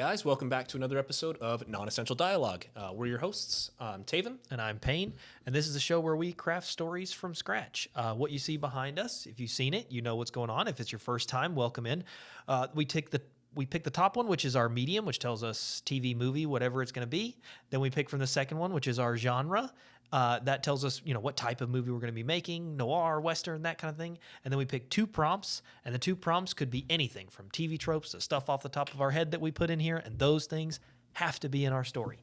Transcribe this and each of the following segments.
guys, welcome back to another episode of Non-Essential Dialogue. We're your hosts. I'm Tavyn. And I'm Payne, and this is a show where we craft stories from scratch. What you see behind us, if you've seen it, you know what's going on. If it's your first time, welcome in. We pick the top one, which is our medium, which tells us TV, movie, whatever it's going to be. Then we pick from the second one, which is our genre. That tells us, what type of movie we're going to be making, noir, western, that kind of thing. And then we pick two prompts, and the two prompts could be anything from TV tropes to stuff off the top of our head that we put in here, and those things have to be in our story.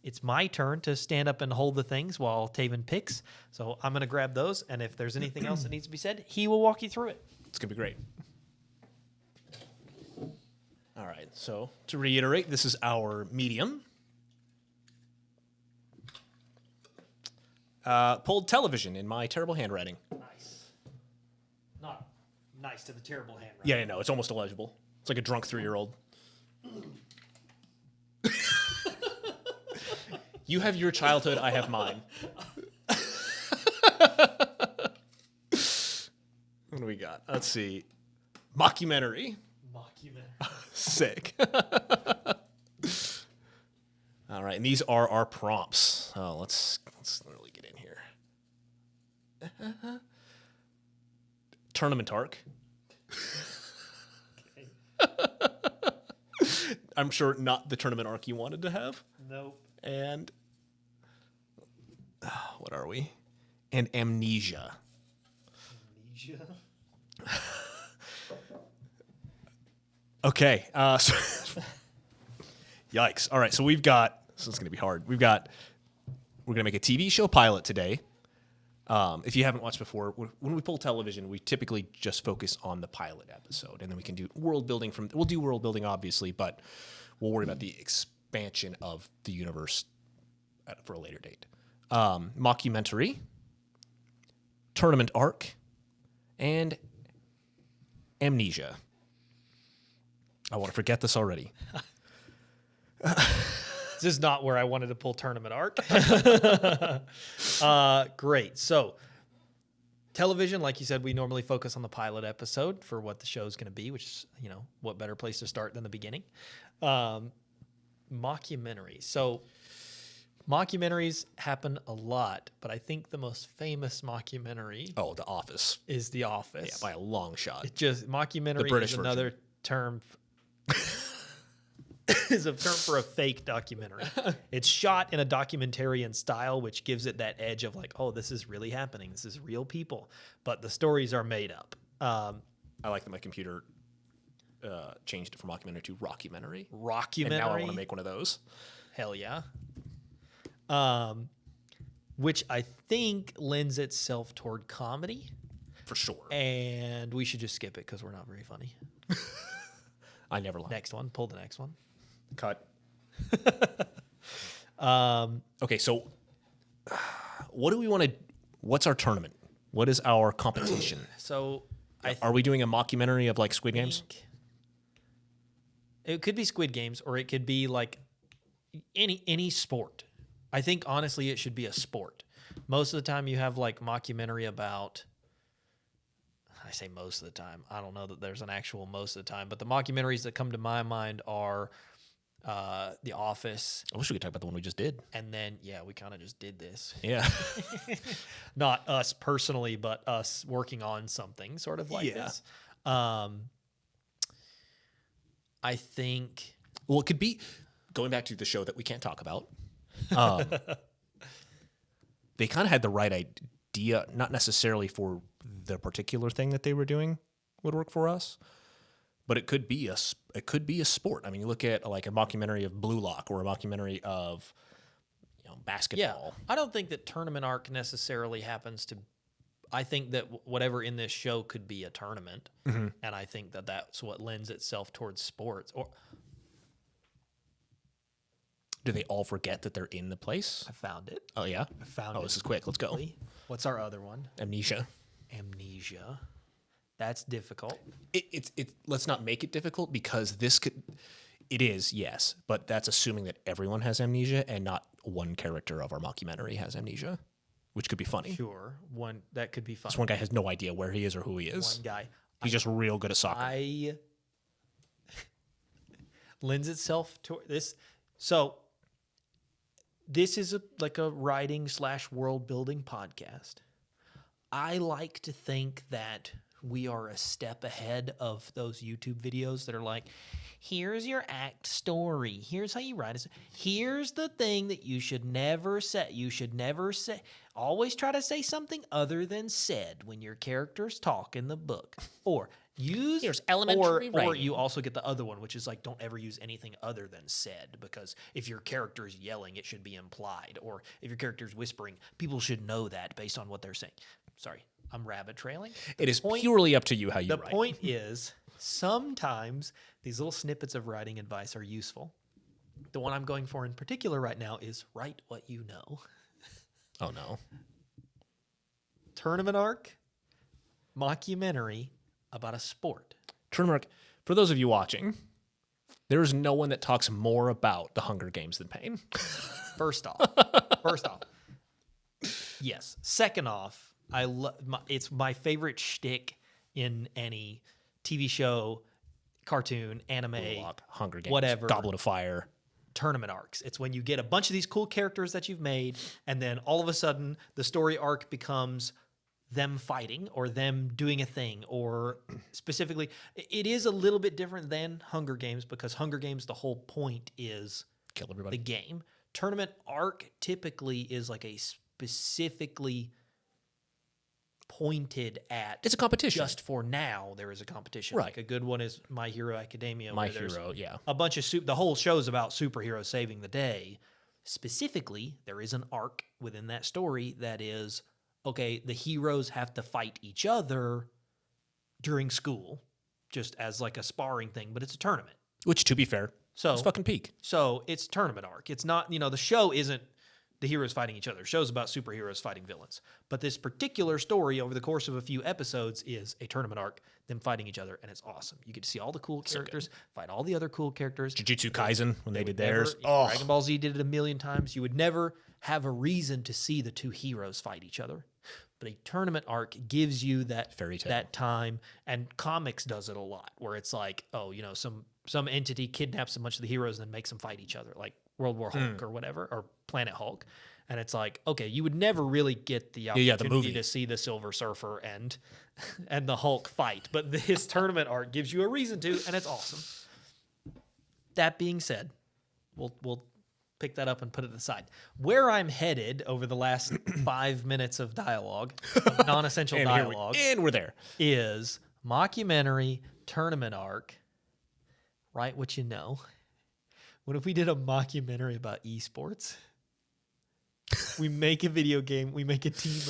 It's my turn to stand up and hold the things while Tavyn picks. So I'm going to grab those, and if there's anything else that needs to be said, he will walk you through it. It's going to be great. All right, so to reiterate, this is our medium. Pulled television in my terrible handwriting. Nice. Not nice to the terrible handwriting. Yeah, no, it's almost illegible. It's like a drunk 3-year-old. You have your childhood, I have mine. What do we got? Let's see. Mockumentary. Sick. All right, and these are our prompts. Oh, let's really get in here. Tournament arc. I'm sure not the tournament arc you wanted to have. Nope. And what are we? And amnesia. Amnesia? Okay. Yikes. All right, so we've got, this is going to be hard. We're going to make a TV show pilot today. If you haven't watched before, when we pull television, we typically just focus on the pilot episode, and then we can do world building we'll do world building, obviously, but we'll worry about the expansion of the universe for a later date. Mockumentary, tournament arc, and amnesia. I want to forget this already. This is not where I wanted to pull tournament arc. Great. So, television, like you said, we normally focus on the pilot episode for what the show's going to be, which is, what better place to start than the beginning. Mockumentary. So, mockumentaries happen a lot, but I think the most famous mockumentary The Office. is The Office. Yeah, by a long shot. Mockumentary The British is another term is a term for a fake documentary. It's shot in a documentarian style, which gives it that edge of like, oh, this is really happening. This is real people. But the stories are made up. I like that my computer changed it from mockumentary to rockumentary. Rockumentary. And now I want to make one of those. Hell yeah. Which I think lends itself toward comedy. For sure. And we should just skip it because we're not very funny. I never lie. Next one. Pull the next one. Cut. Okay, so what do we want to? What's our tournament? What is our competition? So, are we doing a mockumentary of like Squid Games? It could be Squid Games, or it could be like any sport. I think honestly, it should be a sport. Most of the time, you have like mockumentary about. I say most of the time. I don't know that there's an actual most of the time, but the mockumentaries that come to my mind are The Office. I wish we could talk about the one we just did. And then, we kind of just did this. Yeah. Not us personally, but us working on something sort of like this. I think... Well, it could be, going back to the show that we can't talk about, they kind of had the right idea, not necessarily for the particular thing that they were doing would work for us, but it could be a sport. I mean, you look at like a mockumentary of Blue Lock or a mockumentary of basketball. Yeah, I don't think that tournament arc necessarily happens to. I think that whatever in this show could be a tournament, and I think that that's what lends itself towards sports. Or do they all forget that they're in the place? I found it. Oh yeah, I found it. Oh, this is quick. Let's go. What's our other one? Amnesia. That's difficult. It's let's not make it difficult because it is, yes, but that's assuming that everyone has amnesia and not one character of our mockumentary has amnesia, which could be funny. Sure, that could be fun. This one guy has no idea where he is or who he is. One guy. He's just real good at soccer. lends itself to this. So this is like a writing / world building podcast. I like to think that we are a step ahead of those YouTube videos that are like, here's your act story. Here's how you write it. Here's the thing that you should never say. You should never say. Always try to say something other than said when your characters talk in the book. Or use Here's elementary or writing. you also get the other one, which is like, don't ever use anything other than said, because if your character is yelling, it should be implied. Or if your character is whispering, people should know that based on what they're saying. Sorry, I'm rabbit trailing. It is purely up to you how you The write. point is, sometimes these little snippets of writing advice are useful. The one I'm going for in particular right now is write what you know. Oh, no. Tournament arc, mockumentary about a sport. Tournament arc. For those of you watching, there is no one that talks more about the Hunger Games than Payne. First off, yes. Second off, it's my favorite shtick in any TV show, cartoon, anime, Warlock, Hunger Games, whatever. Goblet of Fire. Tournament arcs. It's when you get a bunch of these cool characters that you've made, and then all of a sudden the story arc becomes them fighting or them doing a thing, or specifically, it is a little bit different than Hunger Games, because Hunger Games, the whole point is Kill the everybody. game. Tournament arc typically is like a specifically pointed at. It's a competition. Just for now, there is a competition. Right. Like a good one is My Hero Academia. My where there's Hero, yeah. a bunch of the whole show's about superheroes saving the day. Specifically, there is an arc within that story that is, okay, the heroes have to fight each other during school, just as like a sparring thing, but it's a tournament. Which, to be fair, So it's fucking peak. So it's tournament arc. It's not, the show isn't the heroes fighting each other. The show's about superheroes fighting villains. But this particular story over the course of a few episodes is a tournament arc, them fighting each other, and it's awesome. You get to see all the cool characters, fight all the other cool characters. Jujutsu Kaisen, when they did Never- theirs. Dragon Ball Z did it a million times. You would never have a reason to see the two heroes fight each other. But a tournament arc gives you that Fairy tale. that time, and comics does it a lot, where it's like, some entity kidnaps a bunch of the heroes and then makes them fight each other, like World War Hulk or whatever, or Planet Hulk. And it's like, okay, you would never really get the opportunity movie. to see the Silver Surfer and the Hulk fight, but this tournament arc gives you a reason to, and it's awesome. That being said, we'll pick that up and put it aside. Where I'm headed over the last 5 minutes of dialogue, of non-essential And dialogue, we're there. is mockumentary, tournament arc, write what you know. What if we did a mockumentary about esports? We make a video game, we make a team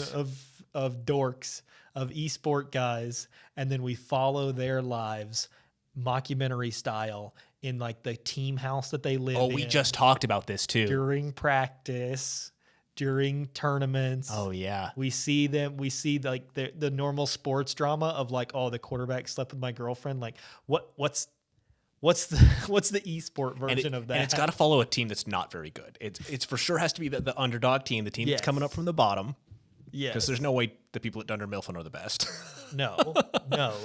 of dorks, of esport guys, and then we follow their lives mockumentary style in like the team house that they live in. Oh, we just talked about this too. During practice, during tournaments. Oh, yeah. We see like the normal sports drama of like, oh, the quarterback slept with my girlfriend. Like what's the esport version of that? And it's got to follow a team that's not very good. It's for sure has to be the underdog team, the team that's coming up from the bottom. Yes. Because there's no way the people at Dunder Mifflin are the best. No,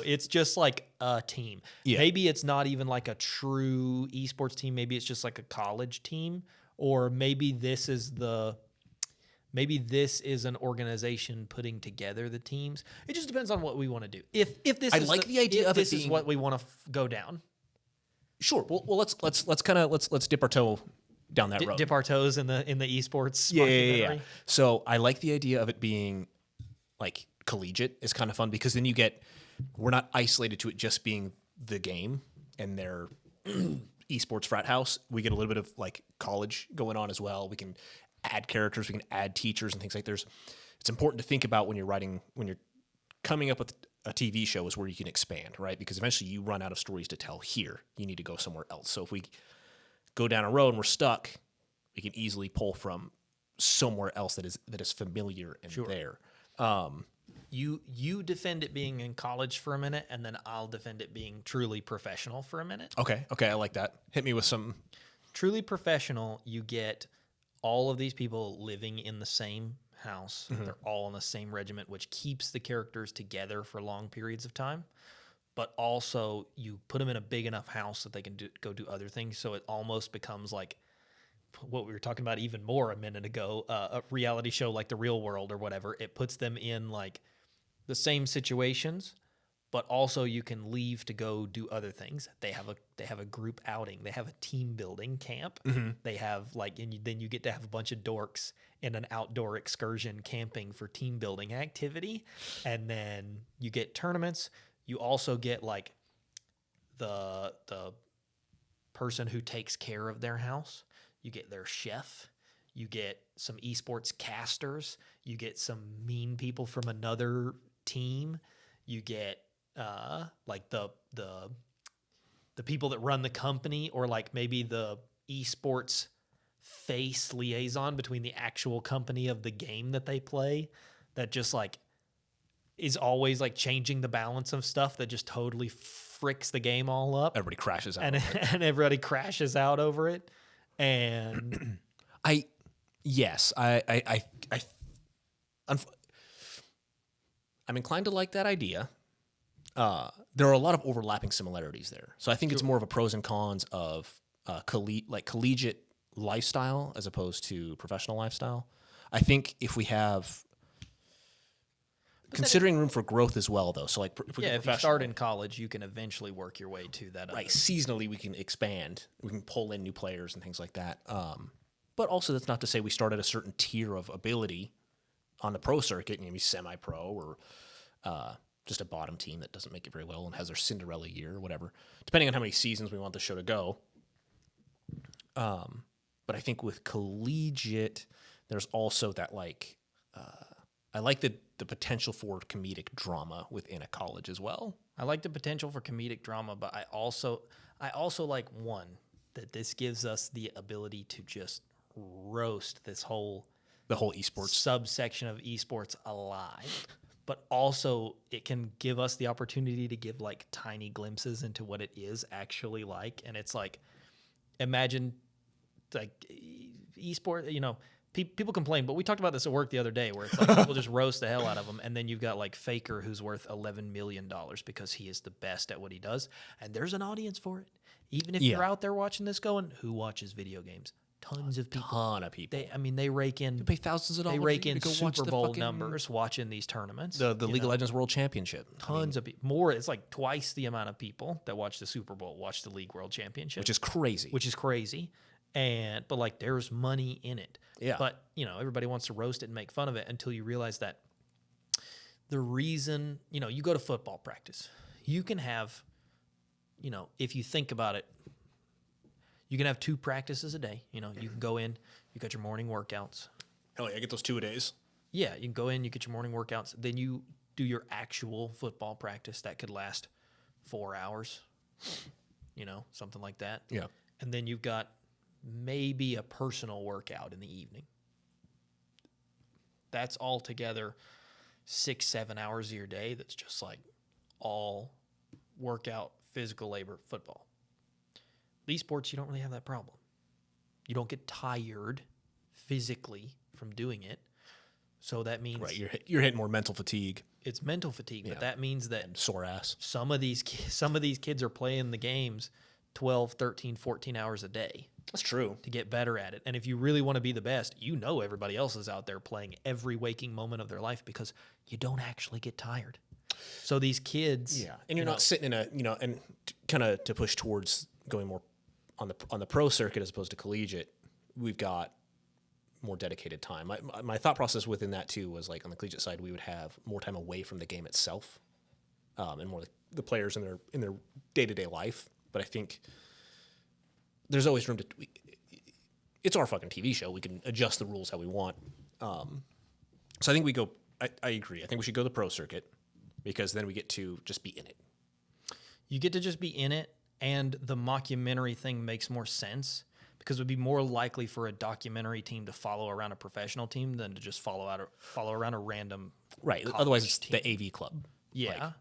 it's just like a team. Yeah. Maybe it's not even like a true esports team. Maybe it's just like a college team, or maybe this is an organization putting together the teams. It just depends on what we want to do. If this I is like the idea of it this is being- what we want to go down. Sure. Well, let's dip our toe down that road. Dip our toes in the esports. Yeah. mockumentary. So I like the idea of it being like collegiate. It's kind of fun because then we're not isolated to it just being the game and their esports frat house. We get a little bit of like college going on as well. We can add characters, we can add teachers and things like it's important to think about when you're coming up with a TV show is where you can expand, right? Because eventually you run out of stories to tell here. You need to go somewhere else. So if we go down a road and we're stuck, we can easily pull from somewhere else that is familiar and there. You defend it being in college for a minute, and then I'll defend it being truly professional for a minute. Okay, I like that. Hit me with some. Truly professional, you get all of these people living in the same house. They're all in the same regiment, which keeps the characters together for long periods of time. but also you put them in a big enough house that they can go do other things. So it almost becomes like what we were talking about even more a minute ago, a reality show like The Real World or whatever. It puts them in like the same situations, but also you can leave to go do other things. They have a group outing. They have a team building camp. They have like, and then you get to have a bunch of dorks in an outdoor excursion camping for team building activity. And then you get tournaments. You also get like the person who takes care of their house. You get their chef. You get some esports casters. You get some mean people from another team. You get like the people that run the company, or like maybe the esports face liaison between the actual company of the game that they play, that just like is always like changing the balance of stuff, that just totally fricks the game all up. Everybody crashes out. And everybody crashes out over it. And I'm inclined to like that idea. There are a lot of overlapping similarities there. So I think it's more of a pros and cons of collegiate lifestyle as opposed to professional lifestyle. I think if we have considering room for growth as well, though. So like if you start in college, you can eventually work your way to that. Right, seasonally we can expand. We can pull in new players and things like that. But also that's not to say we start at a certain tier of ability on the pro circuit, maybe semi-pro or just a bottom team that doesn't make it very well and has their Cinderella year or whatever, depending on how many seasons we want the show to go. But I think with collegiate, there's also that like I like the potential for comedic drama within a college as well. I like the potential for comedic drama, but I also like that this gives us the ability to just roast the whole esports subsection of esports alive. But also it can give us the opportunity to give like tiny glimpses into what it is actually like. And it's like, imagine like esports, people complain, but we talked about this at work the other day where it's like people just roast the hell out of them. And then you've got like Faker, who's worth $11 million because he is the best at what he does. And there's an audience for it. Even if you're out there watching this going, who watches video games? Tons of people. Ton of people. They rake in. They pay thousands of dollars. They rake in Super Bowl numbers watching these tournaments. The League of Legends World Championship. Tons of people. More. It's like twice the amount of people that watch the Super Bowl watch the League World Championship, which is crazy. But like there's money in it. Yeah. But everybody wants to roast it and make fun of it until you realize that the reason you go to football practice, you can have, if you think about it. You can have 2 practices a day. You can go in, you got your morning workouts. Hell yeah, I get those 2 a days. Yeah, you can go in, you get your morning workouts. Then you do your actual football practice that could last 4 hours, something like that. Yeah. And then you've got maybe a personal workout in the evening. That's all together 6-7 hours of your day. That's just like all workout, physical labor, football. Esports, you don't really have that problem. You don't get tired physically from doing it. So that means you're hitting more mental fatigue. It's mental fatigue, but that means that and sore ass. Some of these kids are playing the games 12, 13, 14 hours a day. That's true. To get better at it. And if you really want to be the best, everybody else is out there playing every waking moment of their life because you don't actually get tired. So these kids, and you're not sitting in and kind of to push towards going more on the pro circuit as opposed to collegiate, we've got more dedicated time. My thought process within that too was like on the collegiate side, we would have more time away from the game itself, and more the players in their day-to-day life. But I think there's always room to. It's our fucking TV show. We can adjust the rules how we want. So I think we go. I agree. I think we should go the pro circuit because then we get to just be in it. You get to just be in it. And the mockumentary thing makes more sense because it would be more likely for a documentary team to follow around a professional team than to just follow around a random Otherwise, it's team. the AV club. Yeah,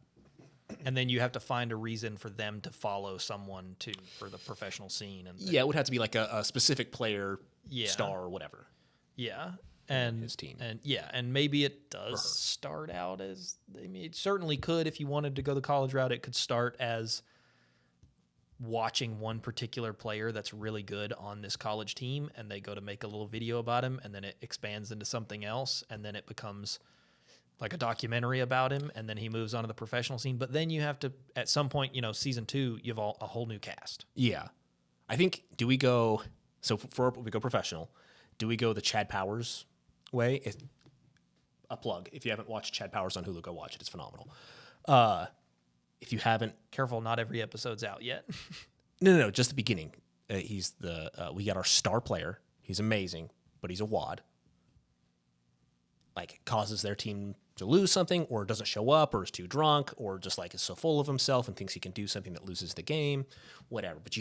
and then you have to find a reason for them to follow someone for the professional scene. And it would have to be like a specific player, star, or whatever. Yeah, and his team. And maybe it does start out as, I mean, it certainly could. If you wanted to go the college route, it could start as watching one particular player that's really good on this college team, and they go to make a little video about him, and then it expands into something else, and then it becomes like a documentary about him, and then he moves on to the professional scene. But then you have to, at some point, season 2, you have a whole new cast. Yeah. I think, do we go, so for we go professional, do we go the Chad Powers way? A plug. If you haven't watched Chad Powers on Hulu, go watch it. It's phenomenal. If you haven't, Careful, not every episode's out yet. no, just the beginning. We got our star player. He's amazing, but he's a wad. Like, causes their team to lose something, or doesn't show up, or is too drunk, or just like is so full of himself and thinks he can do something that loses the game, whatever. But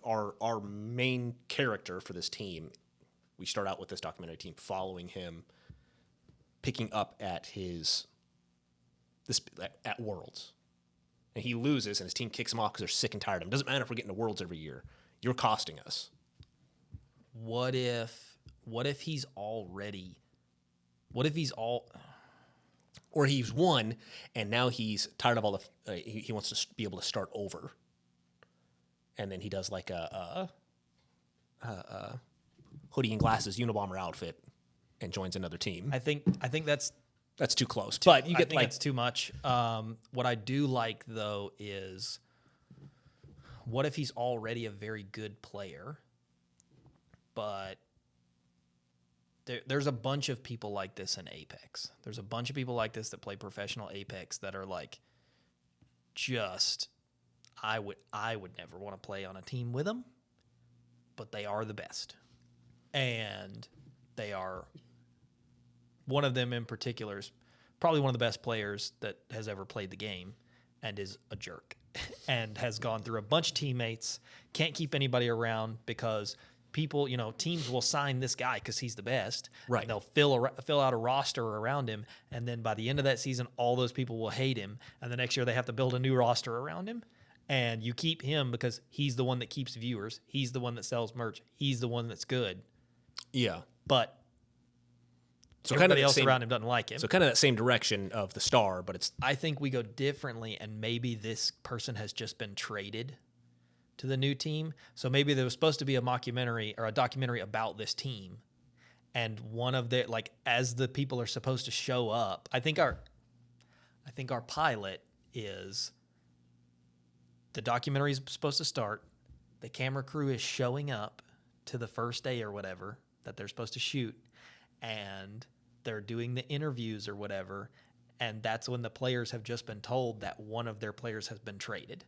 our main character for this team. We start out with this documentary team following him, picking up at at Worlds. And he loses, and his team kicks him off because they're sick and tired of him. Doesn't matter if we're getting to Worlds every year. You're costing us. What if he's already? Or he's won, and now he's tired of all the. He wants to be able to start over. And then he does like a hoodie and glasses Unabomber outfit, and joins another team. I think that's too close. But you get it's too much. What I do like though is, what if he's already a very good player, but there's a bunch of people like this in Apex. There's a bunch of people like this that play professional Apex that are like, I would never want to play on a team with them, but they are the best. And they are, one of them in particular is probably one of the best players that has ever played the game, and is a jerk and has gone through a bunch of teammates, can't keep anybody around because people, teams will sign this guy because he's the best. Right. And they'll fill out a roster around him, and then by the end of that season, all those people will hate him, and the next year they have to build a new roster around him. And you keep him because he's the one that keeps viewers. He's the one that sells merch. He's the one that's good. Yeah. But so everybody else around him doesn't like him. So kind of that same direction of the star, but it's... I think we go differently, and maybe this person has just been traded to the new team. So maybe there was supposed to be a mockumentary or a documentary about this team, and one of the, like, as the people are supposed to show up, I think our pilot is, the documentary is supposed to start, the camera crew is showing up to the first day or whatever that they're supposed to shoot, and they're doing the interviews or whatever, and that's when the players have just been told that one of their players has been traded.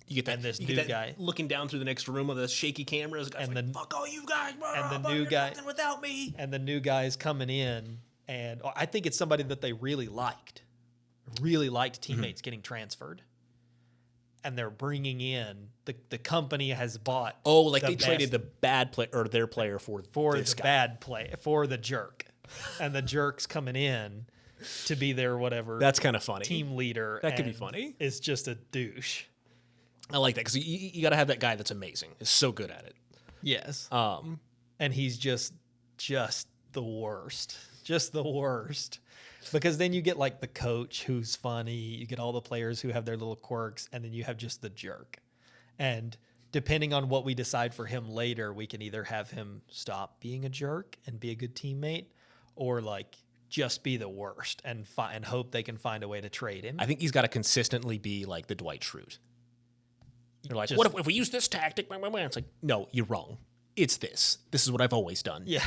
You get that, and this you new get that guy looking down through the next room with the shaky cameras, and like, fuck all you guys, bro, and the new guy nothing without me. And the new guy's coming in, and I think it's somebody that they really liked teammates getting transferred. And they're bringing in, the company has bought. Oh, like they traded the bad player or their player for this guy. Bad play, for the jerk. And the jerk's coming in to be their whatever. That's kind of funny. Team leader. That could be funny. Is just a douche. I like that because you got to have that guy that's amazing. Is so good at it. Yes. And he's just the worst. Just the worst. Because then you get like the coach who's funny, you get all the players who have their little quirks, and then you have just the jerk. And depending on what we decide for him later, we can either have him stop being a jerk and be a good teammate, or like just be the worst and hope they can find a way to trade him. I think he's got to consistently be like the Dwight Schrute. They're like, what if we use this tactic? It's like, no, you're wrong. It's this. This is what I've always done. Yeah.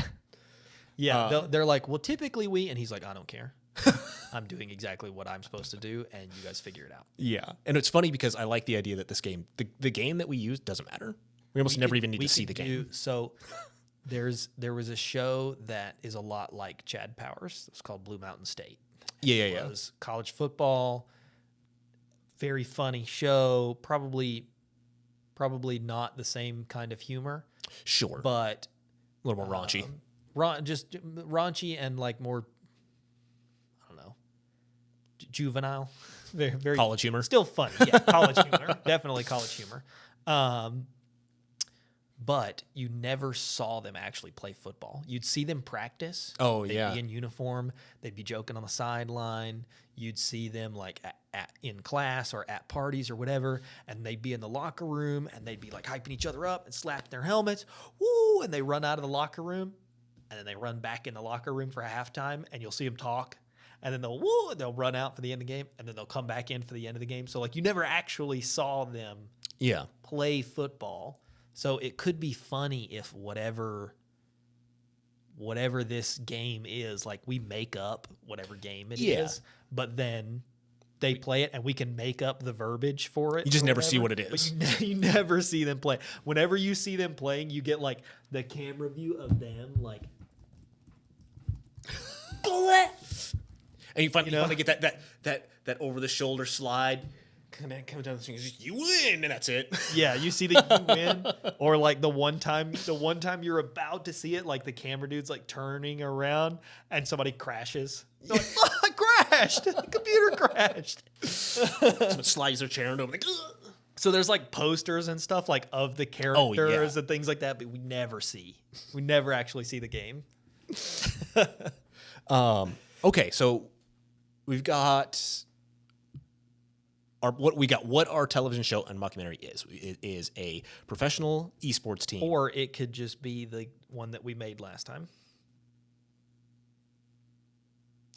Yeah. They're like, well, typically and he's like, I don't care. I'm doing exactly what I'm supposed to do, and you guys figure it out. Yeah. And it's funny because I like the idea that this game, the game that we use doesn't matter. We almost never even need to see the game. So there was a show that is a lot like Chad Powers. It's called Blue Mountain State. It was college football, very funny show, probably not the same kind of humor. Sure. But a little more raunchy. Just raunchy and like more, juvenile, very college humor, still funny. Yeah, college humor, definitely college humor. but you never saw them actually play football. You'd see them practice. Oh, They'd yeah. be in uniform. They'd be joking on the sideline. You'd see them like in class or at parties or whatever, and they'd be in the locker room and they'd be like hyping each other up and slapping their helmets. Woo! And they run out of the locker room, and then they run back in the locker room for halftime, and you'll see them talk. And then they'll run out for the end of the game, and then they'll come back in for the end of the game. So like you never actually saw them play football. So it could be funny if whatever this game is, like we make up whatever game it is, but then they play it and we can make up the verbiage for it. You just never see what it is. But you never see them play. Whenever you see them playing, you get like the camera view of them like and you finally get that over the shoulder slide. Coming down the thing, you win, and that's it. Yeah, you see that you win, or like the one time you're about to see it, like the camera dude's like turning around and somebody crashes. They're like, oh, I crashed. The computer crashed. Someone slides their chair into them. Like, ugh. So there's like posters and stuff like of the characters and things like that, but we never actually see the game. Okay, so we've got. What our television show and mockumentary is. It is a professional esports team. Or it could just be the one that we made last time.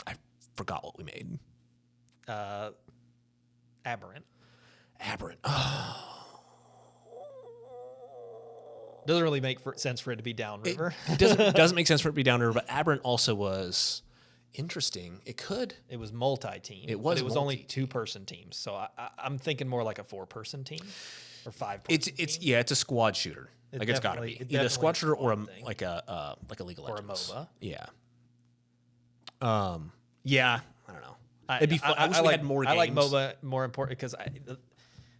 I forgot what we made. Aberrant. Oh. Doesn't really make sense for it to be downriver. It doesn't make sense for it to be downriver, but Aberrant also was interesting. It was multi-team. It was only 2-person teams. So I'm thinking more like a 4-person team or 5-person team. It's a squad shooter. It's got to be either a squad shooter or a League of Legends or a MOBA. Yeah. Yeah. I don't know. It'd be fun. I wish we had more games. I like MOBA more important because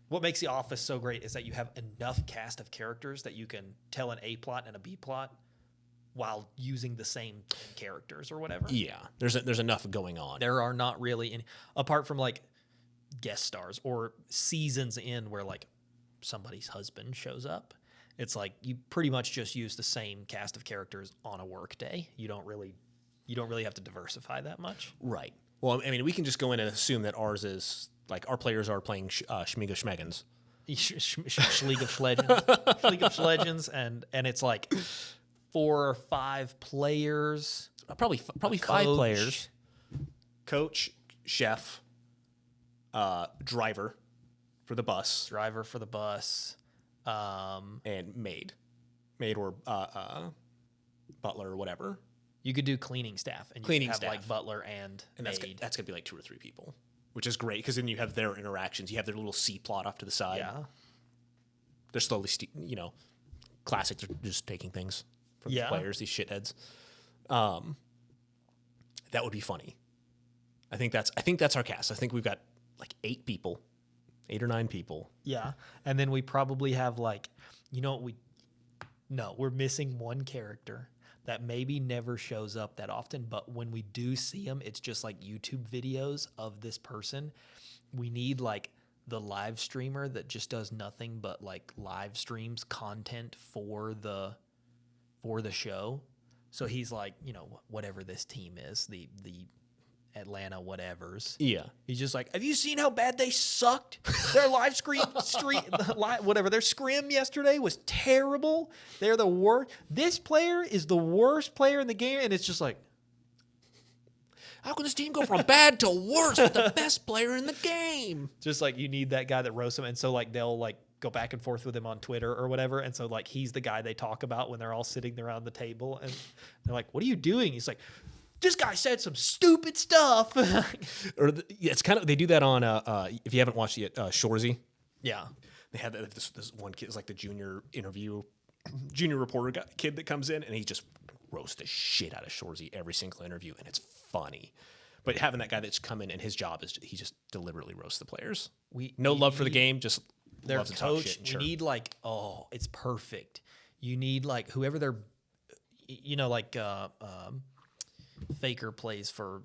what makes The Office so great is that you have enough cast of characters that you can tell an A plot and a B plot while using the same characters or whatever. Yeah, there's enough going on. There are not really any, apart from like guest stars or seasons in where like somebody's husband shows up. It's like you pretty much just use the same cast of characters on a work day. You don't really have to diversify that much. Right. Well, I mean, we can just go in and assume that ours is like our players are playing Schmiga Schmeggins. League of Legends. League of Legends, and it's like 4 or 5 players. Probably 5 players. Coach, chef, driver for the bus. And maid or butler or whatever. You could do cleaning staff, and you could have like butler and maid. That's gonna be like 2 or 3 people, which is great because then you have their interactions. You have their little C plot off to the side. Yeah, they're slowly, classic. They're just taking things from the players. These shitheads. That would be funny. I think that's our cast. I think we've got like 8 people, 8 or 9 people. Yeah, and then we probably have like, we're missing one character that maybe never shows up that often, but when we do see him, it's just like YouTube videos of this person. We need like the live streamer that just does nothing but like live streams content for the show. So he's like, whatever this team is, the Atlanta whatevers. Yeah. He's just like, have you seen how bad they sucked? Their live their scrim yesterday was terrible. They're the worst. This player is the worst player in the game. And it's just like, how can this team go from bad to worse with the best player in the game? Just like you need that guy that roasts him. And so like they'll like go back and forth with him on Twitter or whatever. And so like he's the guy they talk about when they're all sitting around the table. And they're like, what are you doing? He's like, this guy said some stupid stuff. It's kind of, they do that on, if you haven't watched it, Shorzy. Yeah. They had this one kid, it's like the junior reporter kid that comes in, and he just roasts the shit out of Shorzy every single interview, and it's funny. But having that guy that's come in and his job is he just deliberately roasts the players. No love for the game, just their loves to talk coach. shit. We need like, it's perfect. You need like whoever their, Faker plays for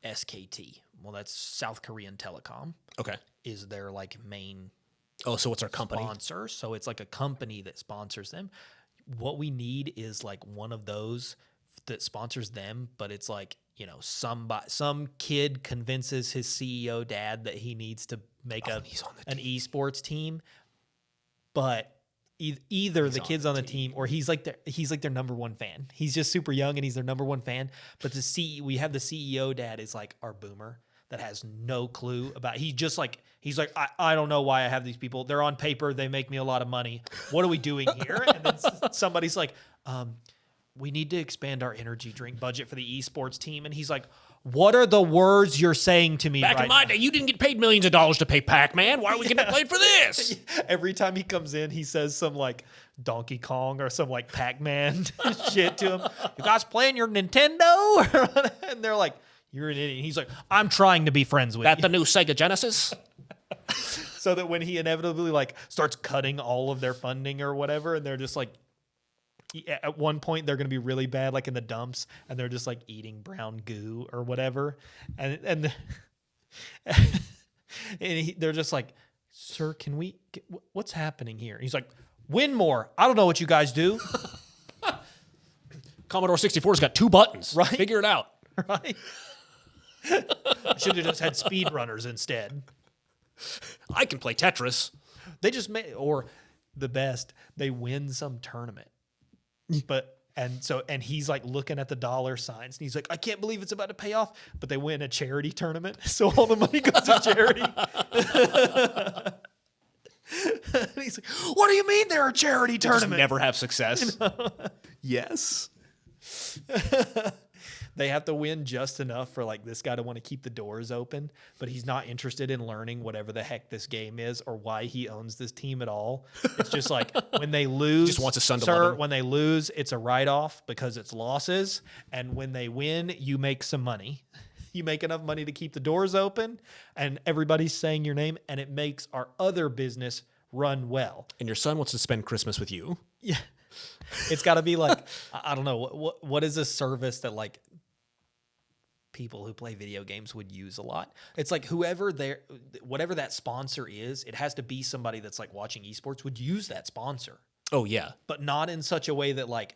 SKT. Well, that's South Korean Telecom. Okay. Is their like main Oh, so what's our company? sponsor. So it's like a company that sponsors them. What we need is like one of those that sponsors them, but it's like, you know, some kid convinces his CEO dad that he needs to make an esports team, but either the kid's on the team or he's like their number one fan. He's just super young and he's their number one fan. But we have the CEO dad is like our boomer that has no clue about. He's like I don't know why I have these people. They're on paper. They make me a lot of money. What are we doing here? And then somebody's like, we need to expand our energy drink budget for the esports team. And he's like, what are the words you're saying to me Back in my day, you didn't get paid millions of dollars to pay Pac-Man. Why are we getting paid for this? Every time he comes in, he says some like Donkey Kong or some like Pac-Man shit to him. You guys playing your Nintendo? And they're like, you're an idiot. He's like, I'm trying to be friends with you. That the new Sega Genesis? So that when he inevitably like starts cutting all of their funding or whatever, and they're just like, at one point they're going to be really bad, like in the dumps, and they're just like eating brown goo or whatever, and they're just like, sir, can we what's happening here? And he's like, win more. I don't know what you guys do. Commodore 64's got 2 buttons. Right. Figure it out. Right. Should have just had speedrunners instead. I can play Tetris. They just or the best, they win some tournament. And he's like looking at the dollar signs and he's like, I can't believe it's about to pay off, but they win a charity tournament. So all the money goes to charity. And he's like, what do you mean they're a charity tournament? Just never have success. Yes. They have to win just enough for like this guy to want to keep the doors open, but he's not interested in learning whatever the heck this game is or why he owns this team at all. It's just like when they lose, just wants his son to love him. When they lose, it's a write-off because it's losses. And when they win, you make some money. You make enough money to keep the doors open and everybody's saying your name and it makes our other business run well. And your son wants to spend Christmas with you. Yeah. It's got to be like, I don't know, what is a service that like people who play video games would use a lot? It's like whatever that sponsor is, it has to be somebody that's like watching esports would use that sponsor. Oh yeah. But not in such a way that like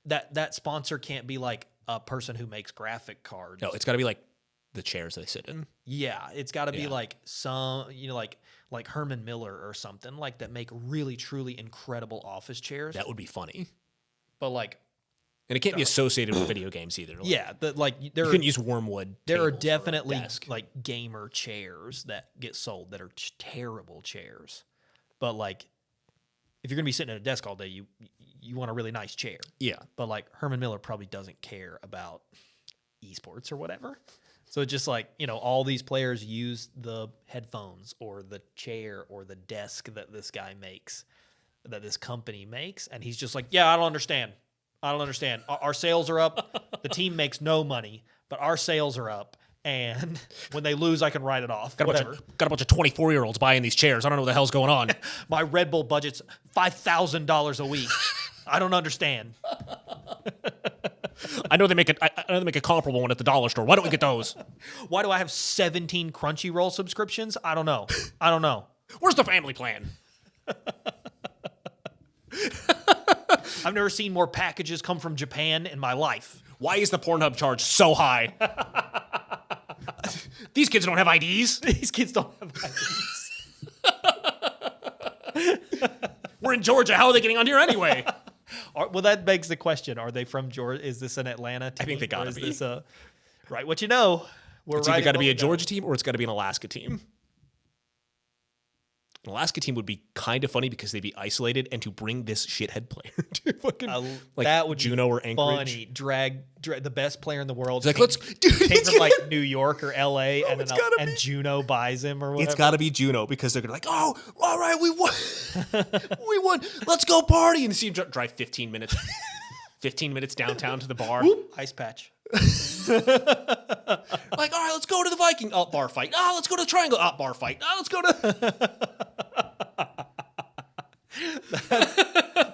that sponsor can't be like a person who makes graphic cards. No, it's got to be like the chairs they sit in. Yeah, it's got to be like some, you know, like Herman Miller or something like that make really truly incredible office chairs. That would be funny. But like, and it can't be associated with video games either. Like, yeah, you couldn't use wormwood. There are definitely like gamer chairs that get sold that are terrible chairs. But like, if you're gonna be sitting at a desk all day, you want a really nice chair. Yeah. But like Herman Miller probably doesn't care about esports or whatever. So it's just like, you know, all these players use the headphones or the chair or the desk that this guy makes, that this company makes, and he's just like, yeah, I don't understand. Our sales are up. The team makes no money, but our sales are up. And when they lose, I can write it off. Got a bunch of 24-year-olds buying these chairs. I don't know what the hell's going on. My Red Bull budget's $5,000 a week. I don't understand. I know they make a comparable one at the dollar store. Why don't we get those? Why do I have 17 Crunchyroll subscriptions? I don't know. Where's the family plan? I've never seen more packages come from Japan in my life. Why is the Pornhub charge so high? These kids don't have IDs. These kids don't have IDs. We're in Georgia. How are they getting on here anyway? Well, that begs the question: are they from Georgia? Is this an Atlanta team? I think they gotta be. Right? What you know? It's either got to be a Georgia team or it's got to be an Alaska team. An Alaska team would be kind of funny because they'd be isolated, and to bring this shithead player to fucking like that would Juneau be or Anchorage. Funny. Drag the best player in the world. It's like came from like New York or LA, and Juneau buys him or whatever. It's got to be Juneau because they're gonna like, oh, all right, we won, we won. Let's go party, and see him drive 15 minutes. 15 minutes downtown to the bar. Whoop, ice patch. Like, all right, let's go to the Viking bar fight. Oh, let's go to the Triangle bar fight. Oh, let's go to.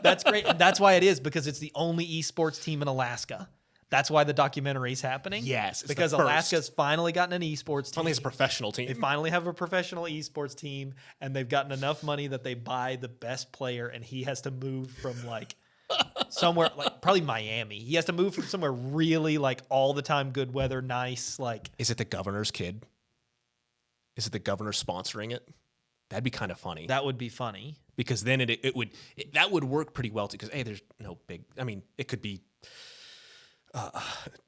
That's great. And that's why it is, because it's the only esports team in Alaska. That's why the documentary is happening. Yes, it's because the first. Alaska's finally gotten an esports team. Finally, it's a professional They team. finally have a professional esports team, and they've gotten enough money that they buy the best player, and he has to move from like somewhere like probably Miami. He has to move from somewhere really like all the time good weather, nice. Like, Is it the governor's kid? Is it the governor sponsoring it? That'd be kind of funny. that would be funny. Because then that would work pretty well too. Because hey, there's no big. I mean, it could be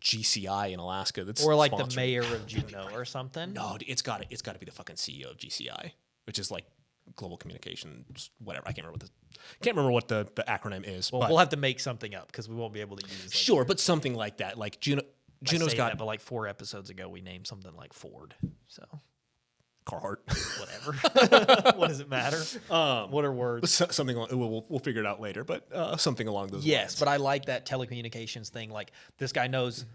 GCI in Alaska. That's Or like the sponsoring. mayor of Juneau or something. No, it's got to be the fucking CEO of GCI, which is like global communications, whatever. I can't remember what the acronym is. Well, but we'll have to make something up because we won't be able to use. Like, sure, but something like that. Like Juneau's got but like 4 episodes ago, we named something like Ford. So Carhartt. whatever. What does it matter? What are words? Something we'll figure it out later, but something along those lines. Yes, but I like that telecommunications thing. Like this guy knows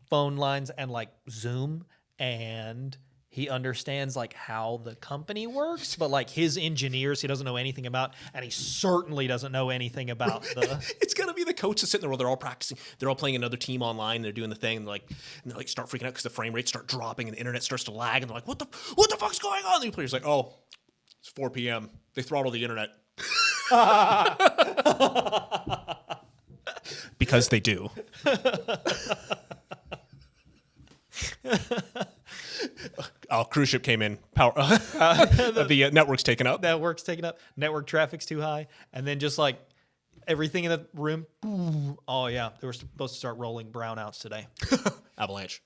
phone lines and like Zoom, and he understands like how the company works, but like his engineers, he doesn't know anything about, and he certainly doesn't know anything about the. It's gonna be the coach that's sitting there while they're all practicing. They're all playing another team online. They're doing the thing, and they like start freaking out because the frame rates start dropping and the internet starts to lag, and they're like, "What the fuck's going on?" And the player's like, "Oh, it's 4 p.m. They throttle the internet." Because they do. Cruise ship came in. Power. The network's taken up. Network's taken up. Network traffic's too high, and then just like everything in the room. Oh yeah, they were supposed to start rolling brownouts today. Avalanche.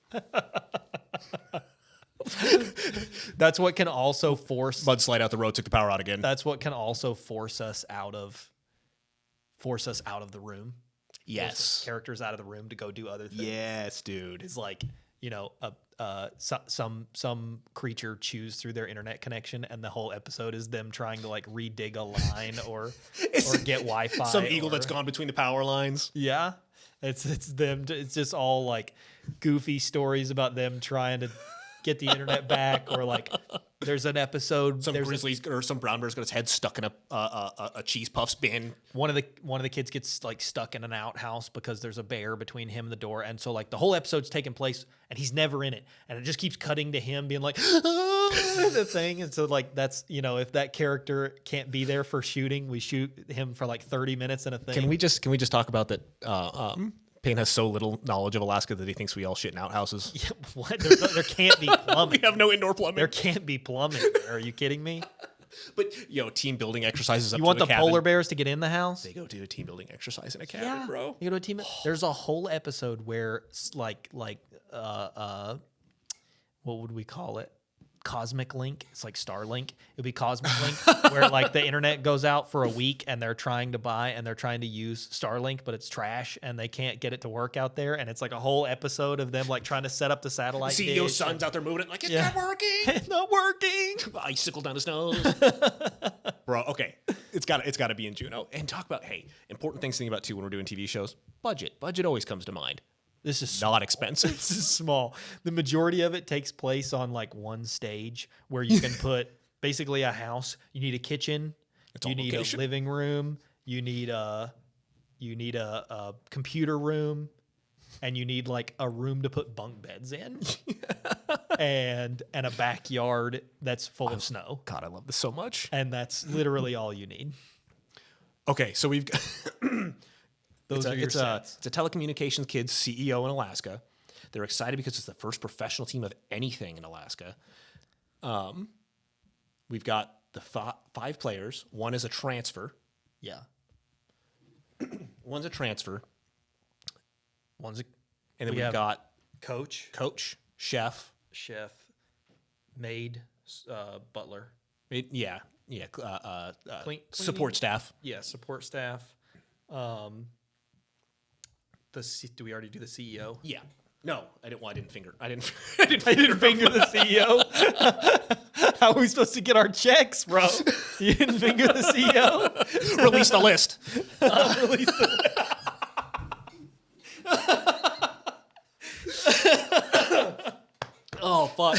That's what can also force. Mudslide out the road, took the power out again. That's what can also force us out of the room. Yes. Force characters out of the room to go do other things. Yes, dude. Is like, you know, some creature chews through their internet connection, and the whole episode is them trying to like redig a line or get Wi-Fi. Some eagle that's gone between the power lines. Yeah, it's them. It's just all like goofy stories about them trying to get the internet back, or like there's an episode. Some grizzlies or some brown bear's got his head stuck in a cheese puffs bin. One of the kids gets like stuck in an outhouse because there's a bear between him and the door, and so like the whole episode's taking place and he's never in it, and it just keeps cutting to him being like the thing, and so like that's, you know, if that character can't be there for shooting, we shoot him for like 30 minutes in a thing. Can we just talk about that? Payne has so little knowledge of Alaska that he thinks we all shit in outhouses. Yeah, what? There can't be plumbing. We have no indoor plumbing. There can't be plumbing. Are you kidding me? But team building exercises. You want the polar bears to get in the house? They go do a team building exercise in a cabin, bro. You go to a team. There's a whole episode where like what would we call it? Cosmic Link. It's like Starlink. It'd be Cosmic Link, where like the internet goes out for a week and they're trying to use Starlink, but it's trash and they can't get it to work out there. And it's like a whole episode of them like trying to set up the satellite. CEO's son's out there moving it like it's not working. It's not working. Icicle down his nose. Bro, okay. It's gotta be in Juneau. And talk about, hey, important things to think about too when we're doing TV shows. Budget. Budget always comes to mind. This is Not expensive. This is small. The majority of it takes place on like one stage where you can put basically a house. You need a kitchen. You need a living room. You need a computer room, and you need like a room to put bunk beds in, and a backyard that's full of snow. God, I love this so much. And that's literally all you need. Okay, so we've got Those are your sets. It's a telecommunications kid's CEO in Alaska. They're excited because it's the first professional team of anything in Alaska. We've got the 5 players. One is a transfer. Yeah. One's a transfer. And then we've got coach, chef, maid, butler. Support staff. Yeah, support staff. Do we already do the CEO? Yeah. No, I didn't. Well, I didn't finger. I didn't finger the CEO. How are we supposed to get our checks, bro? You didn't finger the CEO. Release the list. Release the list. Oh fuck.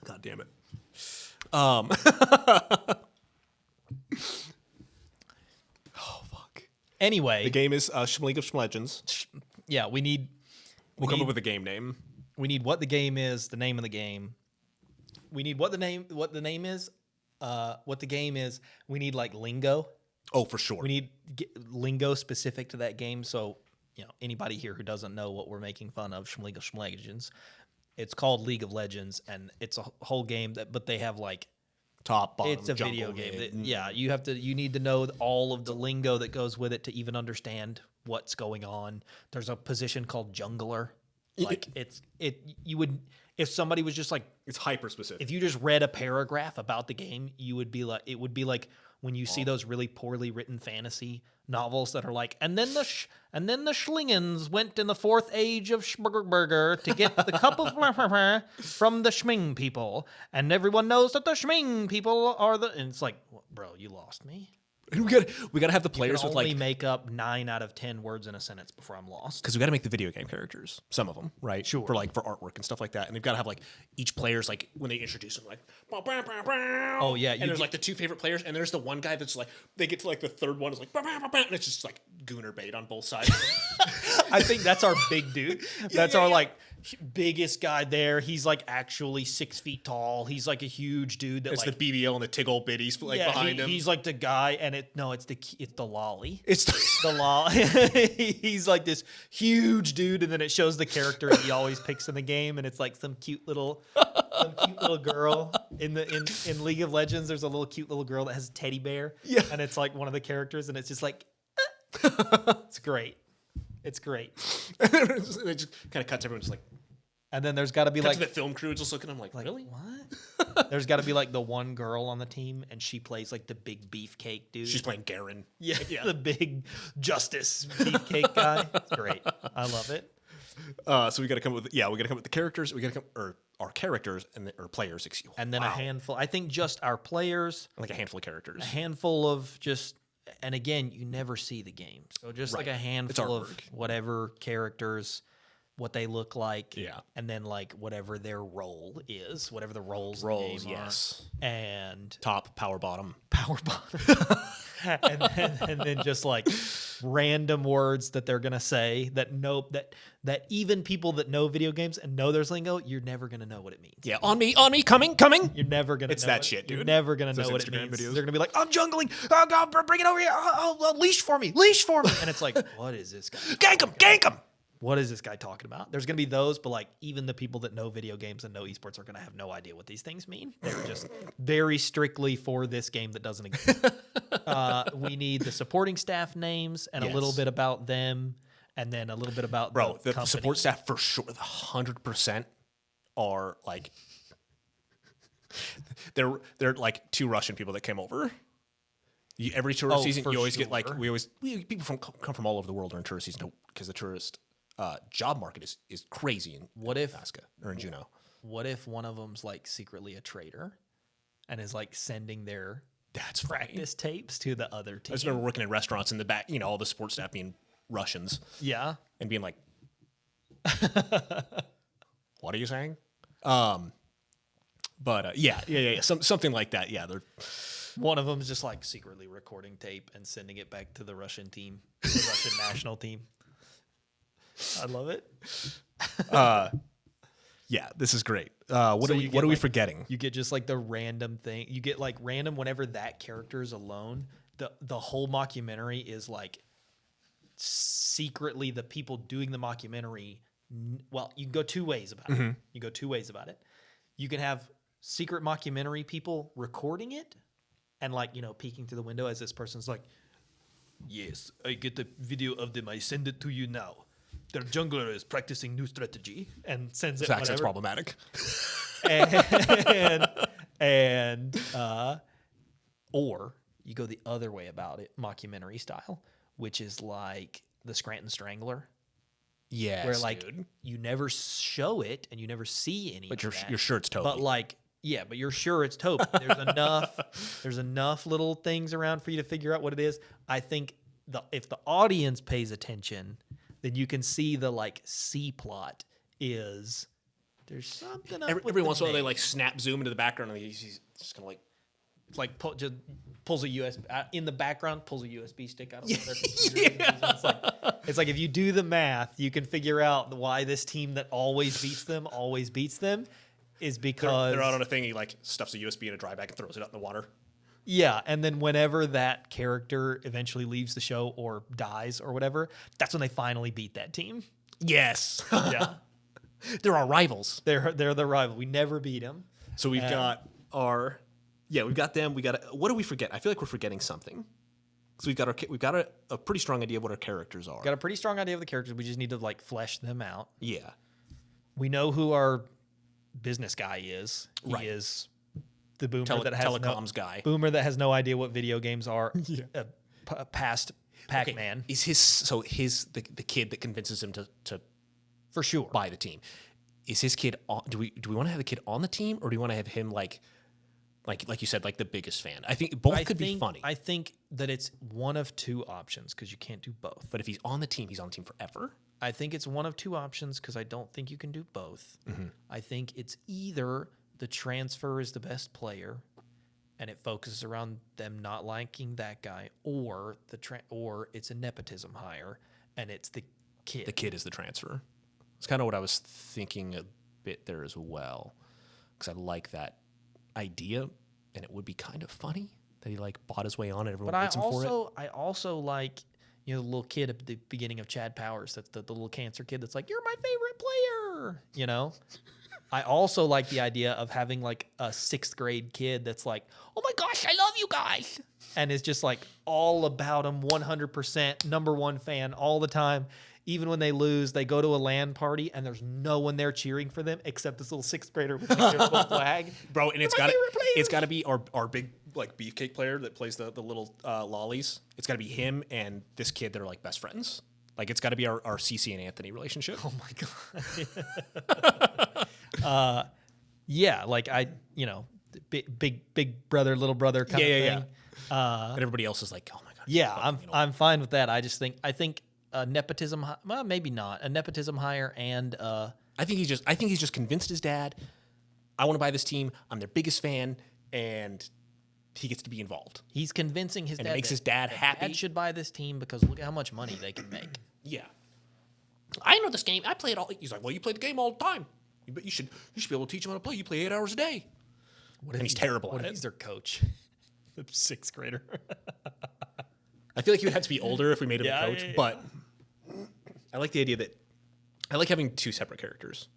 God damn it. Oh fuck. Anyway, The game is League of Legends. yeah, we need We'll come up with a game name. what the game is, the name of the game. We need what the name is, what the game is. We need like lingo. Oh, for sure. We need lingo specific to that game. So, anybody here who doesn't know what we're making fun of, League of Legends, it's called League of Legends, and it's a whole game but they have like Top, bottom, it's a video jungle game. You need to know all of the lingo that goes with it to even understand what's going on. There's a position called jungler. Like if somebody was just like, It's hyper specific. if you just read a paragraph about the game, it would be like when you see those really poorly written fantasy novels that are like, and then the Schlingens went in the fourth age of Schburger to get the cup of from the Schming people, and everyone knows that the Schming people are and it's like, bro, you lost me. We gotta have the players with Only make up 9 out of 10 words in a sentence before I'm lost. because we got to make the video game characters, some of them, right? Sure. For artwork and stuff like that, and they've got to have like each player's like when they introduce them, like, Oh, yeah, and there's like the 2 favorite players, and there's the one guy that's like they get to like the third one is like, and it's just like gooner bait on both sides. I think that's our big dude. That's our like biggest guy there. He's like actually 6 feet tall. He's like a huge dude. That It's like, the BBL and the Tiggle biddies behind him. He's like the guy, and it's the Loli. It's The Loli. He's like this huge dude, and then it shows the character he always picks in the game, and it's like some cute little girl in League of Legends. There's a little cute little girl that has a teddy bear, and it's like one of the characters, and it's just like, it's great. It's great. it just kind of cuts everyone just like. And then there's got to be Cuts like to the film crew just looking at him like really? what? There's got to be like the one girl on the team, and she plays like the big beefcake dude. She's playing Garen. Yeah, the big justice beefcake guy. It's great. I love it. So we got to come up with the characters. We got to or our characters or players. Excuse. And then a handful. I think just our players. Like a handful of characters. A handful of just. And again, you never see the game, so just like a handful of whatever characters, what they look like, and then like whatever their role is, whatever the roles in the game yes, are. And top, power, bottom, and then just like random words that they're gonna say that even people that know video games and know there's lingo, you're never gonna know what it means. Yeah, on me, coming. You're never gonna. It's know that it. shit, dude. You're never gonna know what Instagram it means. videos. They're gonna be like, I'm jungling. Oh God, bring it over here. Oh, leash for me. And it's like, what is this guy? Gank him. What is this guy talking about? There's going to be those, but like even the people that know video games and know esports are going to have no idea what these things mean. They're just very strictly for this game that doesn't exist. We need the supporting staff names and a little bit about them, and then a little bit about the company. Support staff for sure, 100% are like they're like 2 Russian people that came over. Every tourist season, you always get like people come from all over the world during tourist season because the tourist job market is crazy in Alaska or in Juneau. What if one of them's like secretly a traitor and is like sending their practice tapes to the other team? I just remember working in restaurants in the back, all the support staff being Russians. Yeah. And being like, what are you saying? Something like that. Yeah, they're. One of them is just like secretly recording tape and sending it back to the Russian team, the Russian national team. I love it. Yeah, this is great. What are we forgetting? You get just like the random thing. You get like random whenever that character is alone. The whole mockumentary is like secretly the people doing the mockumentary. Well, you can go 2 ways about it. You go 2 ways about it. You can have secret mockumentary people recording it. And like, peeking through the window as this person's like, yes, I get the video of them. I send it to you now. Their jungler is practicing new strategy and sends it. That's problematic. Or you go the other way about it, mockumentary style, which is like the Scranton Strangler. Yes, where like you never show it and you never see any. But you're sure it's Toby. But like. Yeah, but you're sure it's Toby. There's enough little things around for you to figure out what it is. I think if the audience pays attention, then you can see the like C plot is There's something up Every once in a while, they like snap zoom into the background, and he's just kind of like just pulls a USB in the background, pulls a USB stick out of their computer. Yeah. It's like if you do the math, you can figure out why this team that always beats them is because they're out on a thing. He like stuffs a USB in a dry bag and throws it out in the water. Yeah, and then whenever that character eventually leaves the show or dies or whatever, that's when they finally beat that team. Yes. Yeah. They're our rivals. They're the rival. We never beat them. So we've got we've got them. We got what do we forget? I feel like we're forgetting something. So we've got a pretty strong idea of what our characters are. Got a pretty strong idea of the characters. We just need to like flesh them out. Yeah. We know who our business guy is. He Right. is the boomer that has telecoms guy. Boomer that has no idea what video games are. Yeah. Past Pac-Man. Okay. Is the kid that convinces him to For sure. buy the team? Is his kid on? Do we want to have the kid on the team, or do we want to have him like you said, like the biggest fan? I think both could be funny. I think that it's one of two options because you can't do both. But if he's on the team, he's on the team forever. I think it's one of two options because I don't think you can do both. Mm-hmm. I think it's either the transfer is the best player and it focuses around them not liking that guy, or or it's a nepotism hire and it's the kid. The kid is the transfer. It's kind of what I was thinking a bit there as well, because I like that idea, and it would be kind of funny that he like bought his way on it. Everyone hates him for it. I also like, the little kid at the beginning of Chad Powers, that's the little cancer kid that's like, you're my favorite player, I also like the idea of having like a 6th grade kid that's like, oh my gosh, I love you guys. And is just like all about them, 100%, number one fan all the time. Even when they lose, they go to a LAN party and there's no one there cheering for them except this little 6th grader with their little flag. Bro, and it's got to be our big like beefcake player that plays the little lollies. It's got to be him and this kid that are like best friends. Like it's got to be our CC and Anthony relationship. Oh my god. Yeah, like big brother, little brother kind of thing. And everybody else is like, oh my god. Yeah, I'm fine with that. I think a nepotism, well, maybe not a nepotism hire, and I think he's just convinced his dad, I want to buy this team. I'm their biggest fan, and he gets to be involved. He's convincing his and dad. It makes his dad happy. Dad should buy this team because look at how much money they can make. Yeah. I know this game. I play it all. He's like, well, you play the game all the time. But you should be able to teach him how to play. You play 8 hours a day. And he's terrible at it. What if he's their coach? The 6th grader. I feel like he would have to be older if we made him a coach. Yeah. But I like the idea that I like having 2 separate characters.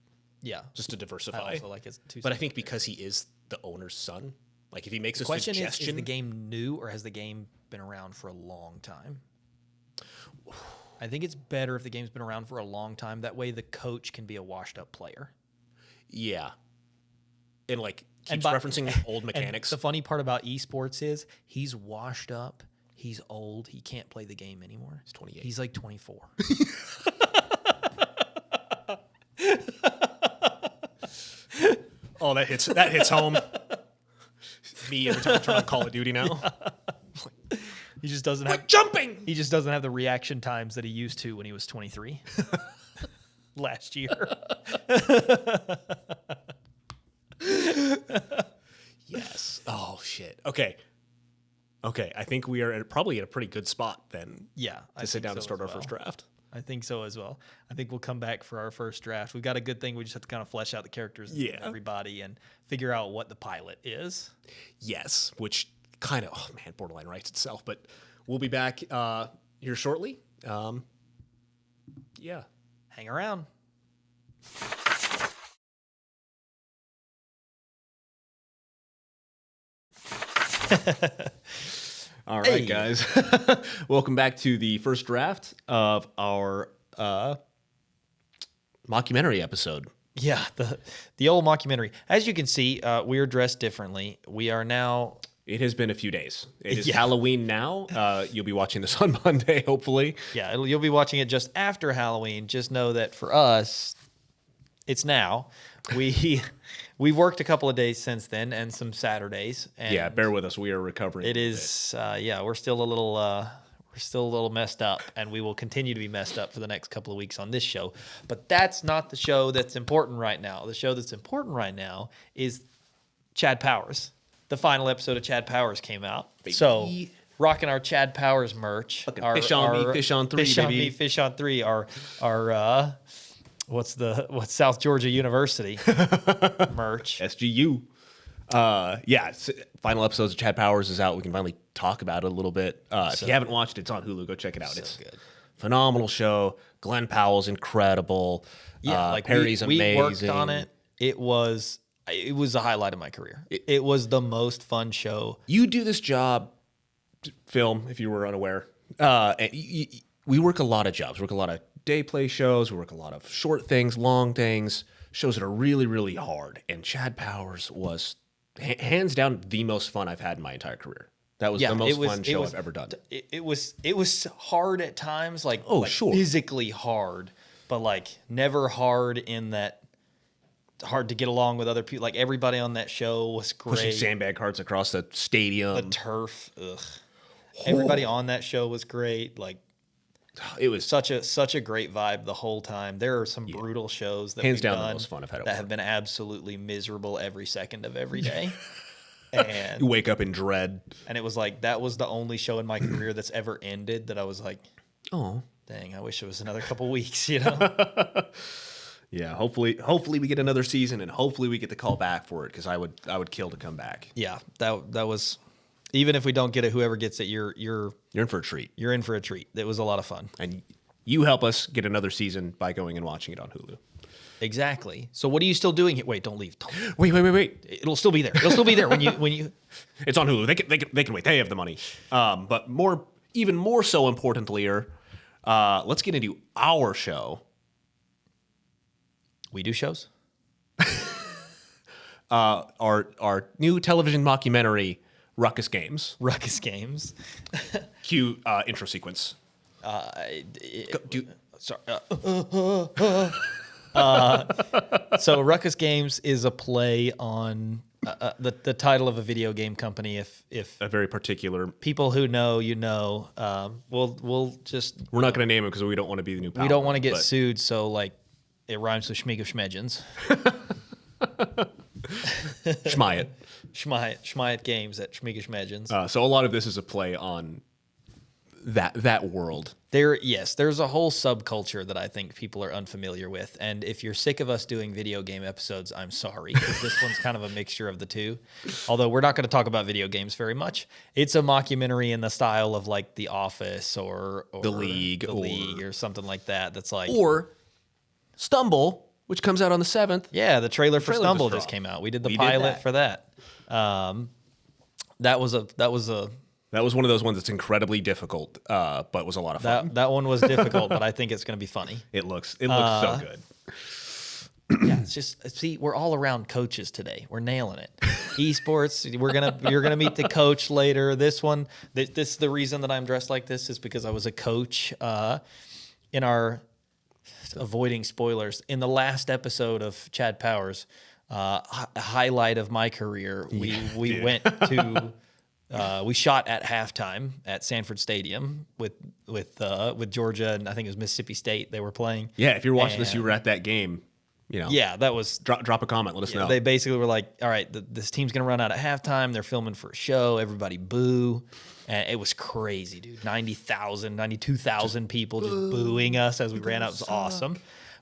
Yeah. Just to diversify. I also like his 2 But I think because he is the owner's son, like if he makes a suggestion. The question is the game new or has the game been around for a long time? I think it's better if the game's been around for a long time. That way the coach can be a washed up player. Yeah. And like keeps referencing old mechanics. The funny part about esports is he's washed up. He's old. He can't play the game anymore. He's 28. He's like 24. Oh, that hits home. Me every time I turn on Call of Duty now. Yeah. He just doesn't have jumping. He just doesn't have the reaction times that he used to when he was 23 last year. Yes. Oh shit. Okay. I think we are probably at a pretty good spot then. Yeah. To sit down and start our first draft. I think so as well. I think we'll come back for our first draft. We've got a good thing. We just have to kind of flesh out the characters and everybody and figure out what the pilot is. Yes, which kind of, oh man, borderline writes itself. But we'll be back here shortly. Yeah. Hang around. All right, guys. Welcome back to the first draft of our mockumentary episode. Yeah, the old mockumentary. As you can see, we are dressed differently. We are now... It has been a few days. It is Halloween now. You'll be watching this on Monday, hopefully. Yeah, you'll be watching it just after Halloween. Just know that for us, it's now. We've worked a couple of days since then and some Saturdays. And yeah, bear with us. We are recovering. It is, we're still a little We're still a little messed up, and we will continue to be messed up for the next couple of weeks on this show. But that's not the show that's important right now. The show that's important right now is Chad Powers. The final episode of Chad Powers came out. Baby. So, rocking our Chad Powers merch. Fucking fish on me, fish on three, Fish on baby. me, fish on three. Our what's South Georgia University merch. SGU. Final episodes of Chad Powers is out. We can finally talk about it a little bit. If you haven't watched it, it's on Hulu. Go check it out. It's good. Phenomenal show. Glenn Powell's incredible. Yeah, Perry's amazing. We worked on it. It was a highlight of my career. It was the most fun show. You do this job, film, if you were unaware. And we work a lot of jobs. We work a lot of day play shows. We work a lot of short things, long things, shows that are really, really hard. And Chad Powers was hands down the most fun I've had in my entire career. That was the most fun show I've ever done. It was hard at times, like sure, physically hard, but like never hard in that hard to get along with other people. Like everybody on that show was great. Pushing sandbag carts across the stadium, the turf. Ugh. Everybody on that show was great. Like it was such a great vibe the whole time. There are some brutal shows that hands we've down done the most fun I've had that have been absolutely miserable every second of every day. And you wake up in dread. And it was like, that was the only show in my career that's ever ended that I was like, oh, dang, I wish it was another couple weeks, you know? Yeah, hopefully we get another season, and hopefully we get the call back for it, because I would kill to come back. Yeah, that was, even if we don't get it, whoever gets it, you're in for a treat. You're in for a treat. It was a lot of fun. And you help us get another season by going and watching it on Hulu. Exactly. So what are you still doing here? Wait, don't leave. Wait. It'll still be there. It'll still be there when you. It's on Hulu. They can wait. They have the money. But even more so importantly, let's get into our show. We do shows. Our new television mockumentary, Ruckus Games. Ruckus Games. Cue intro sequence. Sorry. So Ruckus Games is a play on the title of a video game company. If a very particular people who know, you know, we'll just we're not going to name it because we don't want to be the new. We don't want to get sued. So like, it rhymes with Schmeeg of Schmedgens. Schmyet. Schmyet Games at Schmeeg of Schmedgens. So a lot of this is a play on that world. There's a whole subculture that I think people are unfamiliar with. And if you're sick of us doing video game episodes, I'm sorry, because this one's kind of a mixture of the two. Although we're not going to talk about video games very much. It's a mockumentary in the style of like The Office or The League or something like that. That's like, or Stumble, which comes out on the 7th. Yeah, the trailer for Stumble just came out. We did the pilot for that. That was one of those ones that's incredibly difficult, but was a lot of fun. That one was difficult, but I think it's going to be funny. It looks so good. Yeah, it's just, see, we're all around coaches today. We're nailing it. Esports, you're gonna meet the coach later. This one, this the reason that I'm dressed like this is because I was a coach in our, avoiding spoilers, in the last episode of Chad Powers, a highlight of my career. We went to. We shot at halftime at Sanford Stadium with Georgia, and I think it was Mississippi State they were playing. Yeah, if you're watching this, you were at that game. You know. Yeah, that was drop a comment. Let us know. They basically were like, "All right, this team's gonna run out at halftime. They're filming for a show. Everybody boo!" And it was crazy, dude. 92,000 people just booing us as we ran out. It was awesome.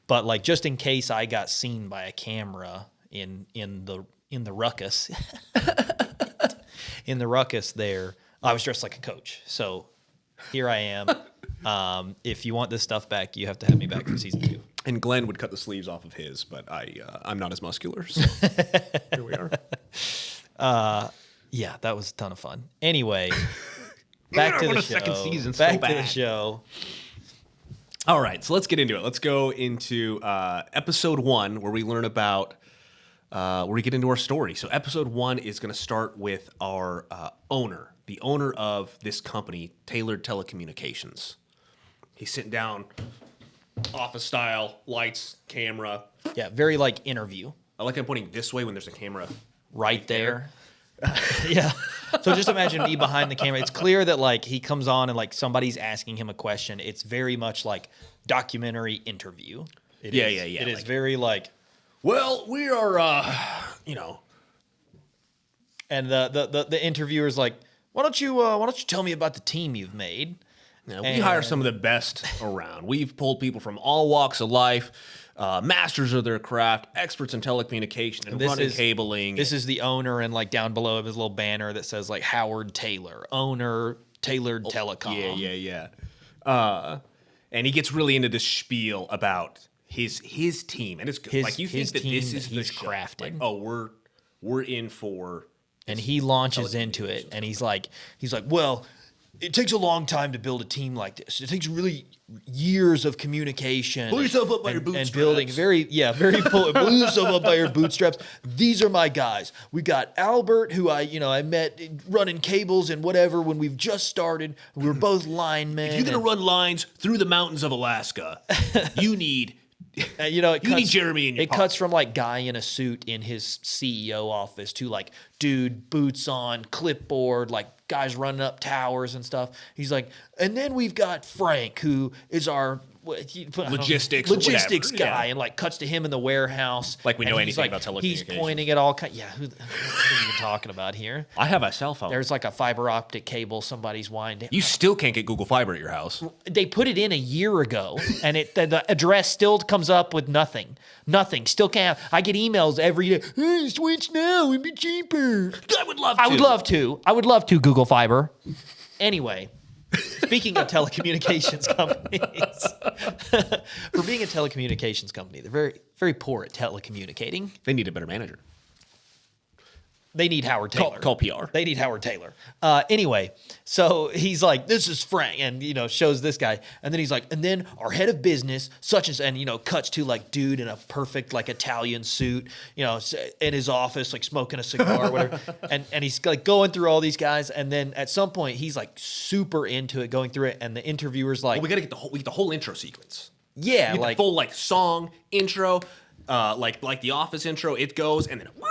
But like, just in case I got seen by a camera in the Ruckus. In the Ruckus there, I was dressed like a coach. So here I am. If you want this stuff back, you have to have me back for season 2. And Glenn would cut the sleeves off of his, but I'm not as muscular. So here we are. Yeah, that was a ton of fun. Anyway, back to the show. Second season, back to the show. All right, so let's get into it. Let's go into episode 1, where we learn about where we get into our story. So episode 1 is going to start with our owner, the owner of this company, Tailored Telecommunications. He's sitting down, office style, lights, camera. Yeah, very like interview. I like I'm pointing this way when there's a camera right there. Yeah. So just imagine me behind the camera. It's clear that like he comes on and like somebody's asking him a question. It's very much like documentary interview. It is like, very like, well, we are, and the interviewer's like, why don't you tell me about the team you've made? we hire some of the best around. We've pulled people from all walks of life, masters of their craft, experts in telecommunication and running cabling. This is the owner, and like down below his little banner that says like Howard Taylor, owner, Tailored Telecom. Yeah. And he gets really into this spiel about his team, and it's like you think that this is the show. Crafting. Like, we're in for. And he launches into it, and he's like, well, it takes a long time to build a team like this. It takes really years of communication. Pull yourself up by your bootstraps. And building pull yourself up by your bootstraps. These are my guys. We got Albert, who I met running cables and whatever when we've just started. We were both linemen. If you're gonna run lines through the mountains of Alaska, you need. It need Jeremy in your pocket. cuts from like guy in a suit in his CEO office to like dude, boots on, clipboard, like guys running up towers and stuff. He's like, and then we've got Frank, who is our logistics guy, and like cuts to him in the warehouse. Like we know anything about telecommunications. He's pointing at all kinds. Yeah, what are you talking about here? I have a cell phone. There's like a fiber optic cable somebody's winding. You still can't get Google Fiber at your house. They put it in a year ago, and the address still comes up with nothing. Nothing. Still can't. I get emails every day. Hey, switch now. It'd be cheaper. I would love to. I would love to Google Fiber. Anyway. Speaking of telecommunications companies, for being a telecommunications company, they're very, very poor at telecommunicating. They need a better manager. They need Howard Taylor. Call PR. They need Howard Taylor. Anyway, so he's like, this is Frank, and, shows this guy. And then he's like, and then our head of business, such as, and, cuts to like dude in a perfect like Italian suit, in his office, like smoking a cigar or whatever. and he's like going through all these guys. And then at some point he's like super into it, going through it. And the interviewer's like, well, we got to get the whole intro sequence. Yeah. Like the full like song intro, like the Office intro, it goes, and then what?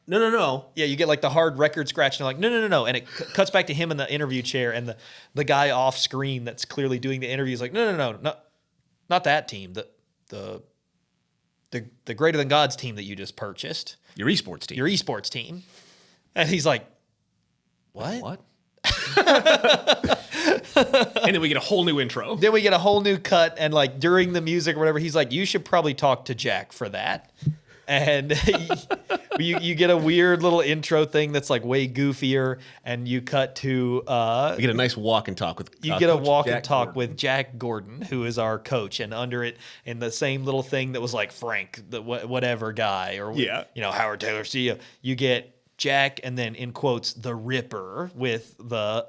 No. Yeah, you get like the hard record scratch, and they're like, no. And it cuts back to him in the interview chair, and the guy off screen that's clearly doing the interview is like, no, not that team. The Greater Than Gods team that you just purchased. Your esports team. And he's like, what? And then we get a whole new intro. Then we get a whole new cut, and like during the music or whatever, he's like, you should probably talk to Jack for that. And you get a weird little intro thing that's like way goofier, and you cut to we get a nice walk and talk with with Jack Gordon, who is our coach, and under it in the same little thing that was like Frank, the whatever guy, or Howard Taylor CEO. You get Jack, and then in quotes the Ripper with the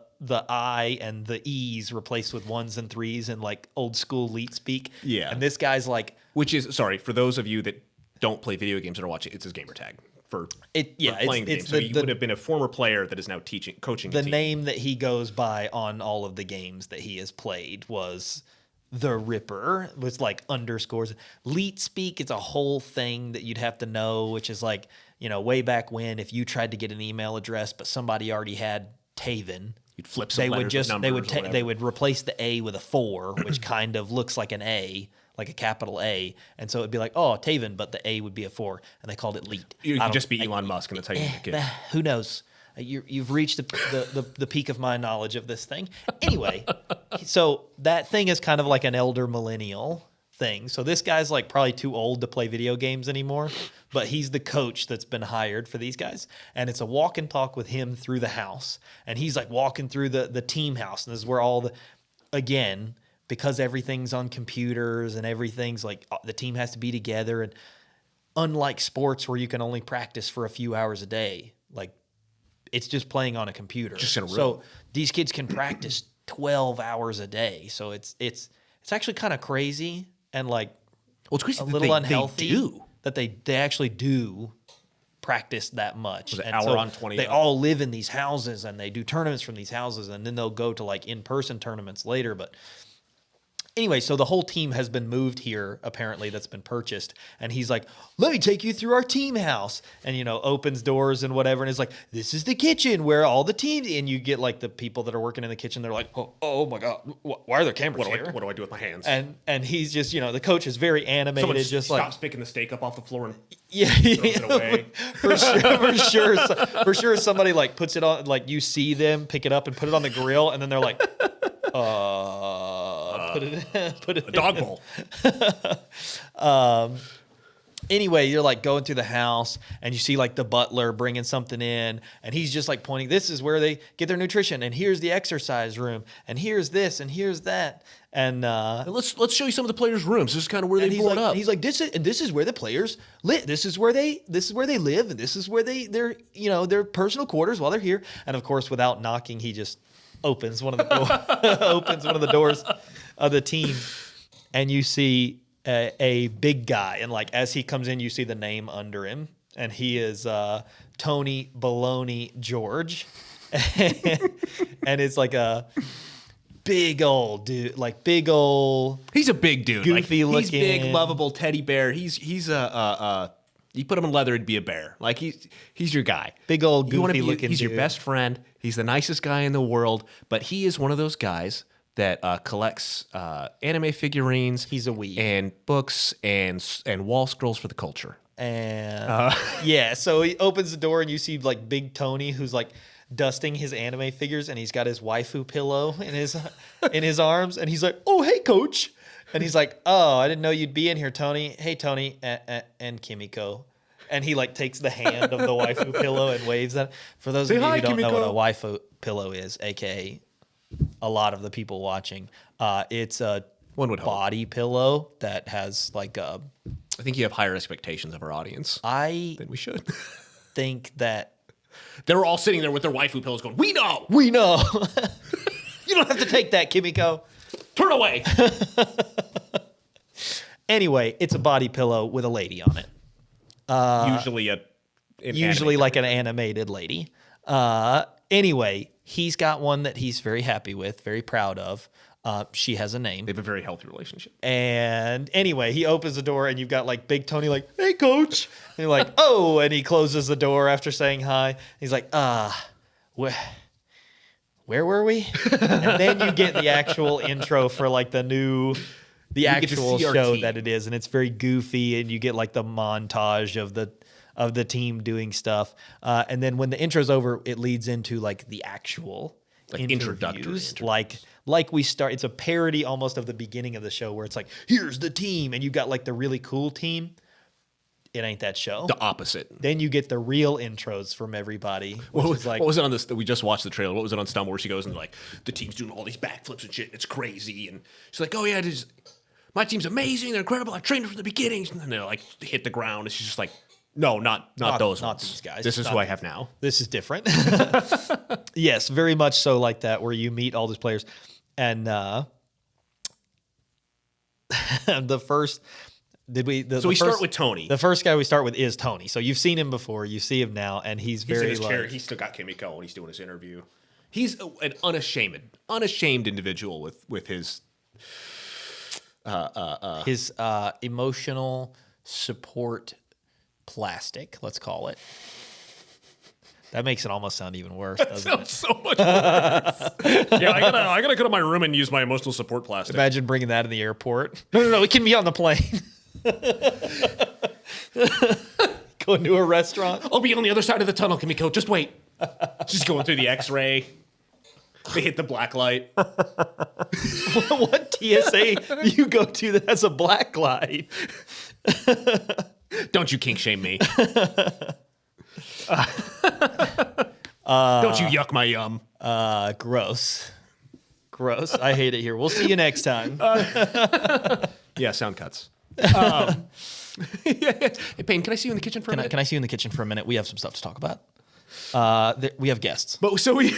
I and the E's replaced with ones and threes and like old school leet speak. Yeah, and this guy's like, which is sorry for those of you that don't play video games and are watching. It's his gamer tag for playing the game. So he would have been a former player that is now coaching. The name that he goes by on all of the games that he has played was the Ripper, with like underscores. Leet speak is a whole thing that you'd have to know, which is like, way back when, if you tried to get an email address but somebody already had Tavyn, you'd flip some letters with numbers. They would replace the A with a 4, which kind of looks like an A. Like a capital A, and so it'd be like, oh, Tavyn, but the A would be a 4, and they called it Leet. You could just be Elon Musk, and that's how you make it. Who knows? You've reached the peak of my knowledge of this thing. Anyway, so that thing is kind of like an elder millennial thing. So this guy's like probably too old to play video games anymore, but he's the coach that's been hired for these guys, and it's a walk and talk with him through the house, and he's like walking through the team house, and this is where all because everything's on computers and everything's like the team has to be together. And unlike sports where you can only practice for a few hours a day, like it's just playing on a computer. Just in a room. So these kids can practice 12 hours a day. So it's actually kind of crazy and like it's crazy a little unhealthy that they actually do practice that much. Was it hour on 20? They all live in these houses and they do tournaments from these houses, and then they'll go to like in-person tournaments later. But Anyway, so the whole team has been moved here, apparently, that's been purchased. And he's like, let me take you through our team house. And, opens doors and whatever. And it's like, this is the kitchen where all the teams, and you get like the people that are working in the kitchen. They're like, oh my God, why are there cameras here? What do I do with my hands? And he's just, the coach is very animated. Someone just stops picking the steak up off the floor and yeah, throws it away. for sure. Somebody like puts it on, like you see them pick it up and put it on the grill. And then they're like, put it a dog bowl. Anyway, you're like going through the house and you see like the butler bringing something in and he's just like pointing, this is where they get their nutrition and here's the exercise room and here's this and here's that. And let's show you some of the players' rooms. This is kind of where they brought up. He's like, this is where the players live. This is where they live and this is where their their personal quarters while they're here. And of course, without knocking, he just opens one of the doors of the team, and you see a big guy, and like as he comes in, you see the name under him, and he is Tony Baloney George, and it's like a big old dude, He's a big dude, goofy looking. He's big, lovable teddy bear. He's you put him in leather, it'd be a bear. Like he's your guy. Big old goofy looking. He's dude. your best friend. He's the nicest guy in the world, but he is one of those guys that collects anime figurines. He's a weeb. And books and wall scrolls for the culture. And yeah, so he opens the door and you see like Big Tony, who's like dusting his anime figures, and he's got his waifu pillow in his arms, and he's like, "Oh, hey, coach," and he's like, "Oh, I didn't know you'd be in here, Tony. Hey, Tony and Kimiko." And he like takes the hand of the waifu pillow and waves at it. For those of you who don't know what a waifu pillow is, aka a lot of the people watching, it's a body pillow that has like a. I think you have higher expectations of our audience than we should. Think that they were all sitting there with their waifu pillows going, we know. You don't have to take that, Kimiko. Turn away. Anyway, it's a body pillow with a lady on it. Usually like an animated lady. Anyway, he's got one that he's very happy with, very proud of. She has a name. They have a very healthy relationship. And anyway, he opens the door and you've got like Big Tony like, "Hey, coach." And you're like, "Oh," and he closes the door after saying hi. He's like, where were we? And then you get the actual intro for like the actual show that it is, and it's very goofy, and you get like the montage of the team doing stuff. And then when the intro's over, it leads into like the actual introductory. Like we start, it's a parody almost of the beginning of the show where it's like, here's the team, and you got like the really cool team. It ain't that show. The opposite. Then you get the real intros from everybody. What was it on this? We just watched the trailer. What was it on Stumble where she goes and like the team's doing all these backflips and shit. It's crazy, and she's like, "Oh yeah, my team's amazing. They're incredible. I trained from the beginning." And they're like hit the ground, and she's just like, "No, not those. Not these guys. This is who I have now. This is different." Yes, very much so like that, where you meet all these players, and the first. So we start with Tony. The first guy we start with is Tony. So you've seen him before. You see him now, and he's very in his chair. He's still got Kimiko, and he's doing his interview. He's an unashamed individual with his emotional support plastic. Let's call it. That makes it almost sound even worse. Doesn't sounds so much worse. Yeah, I gotta go to my room and use my emotional support plastic. Imagine bringing that in the airport. No, it can be on the plane. Going to a restaurant. I'll be on the other side of the tunnel, Kimiko. Just wait. Just going through the X-ray. They hit the black light. What TSA you go to that has a black light? Don't you kink shame me. Don't you yuck my yum. Gross. I hate it here. We'll see you next time. Yeah, sound cuts. Hey, Payne, can I see you in the kitchen for a minute? Can I see you in the kitchen for a minute? We have some stuff to talk about. We have guests. But so we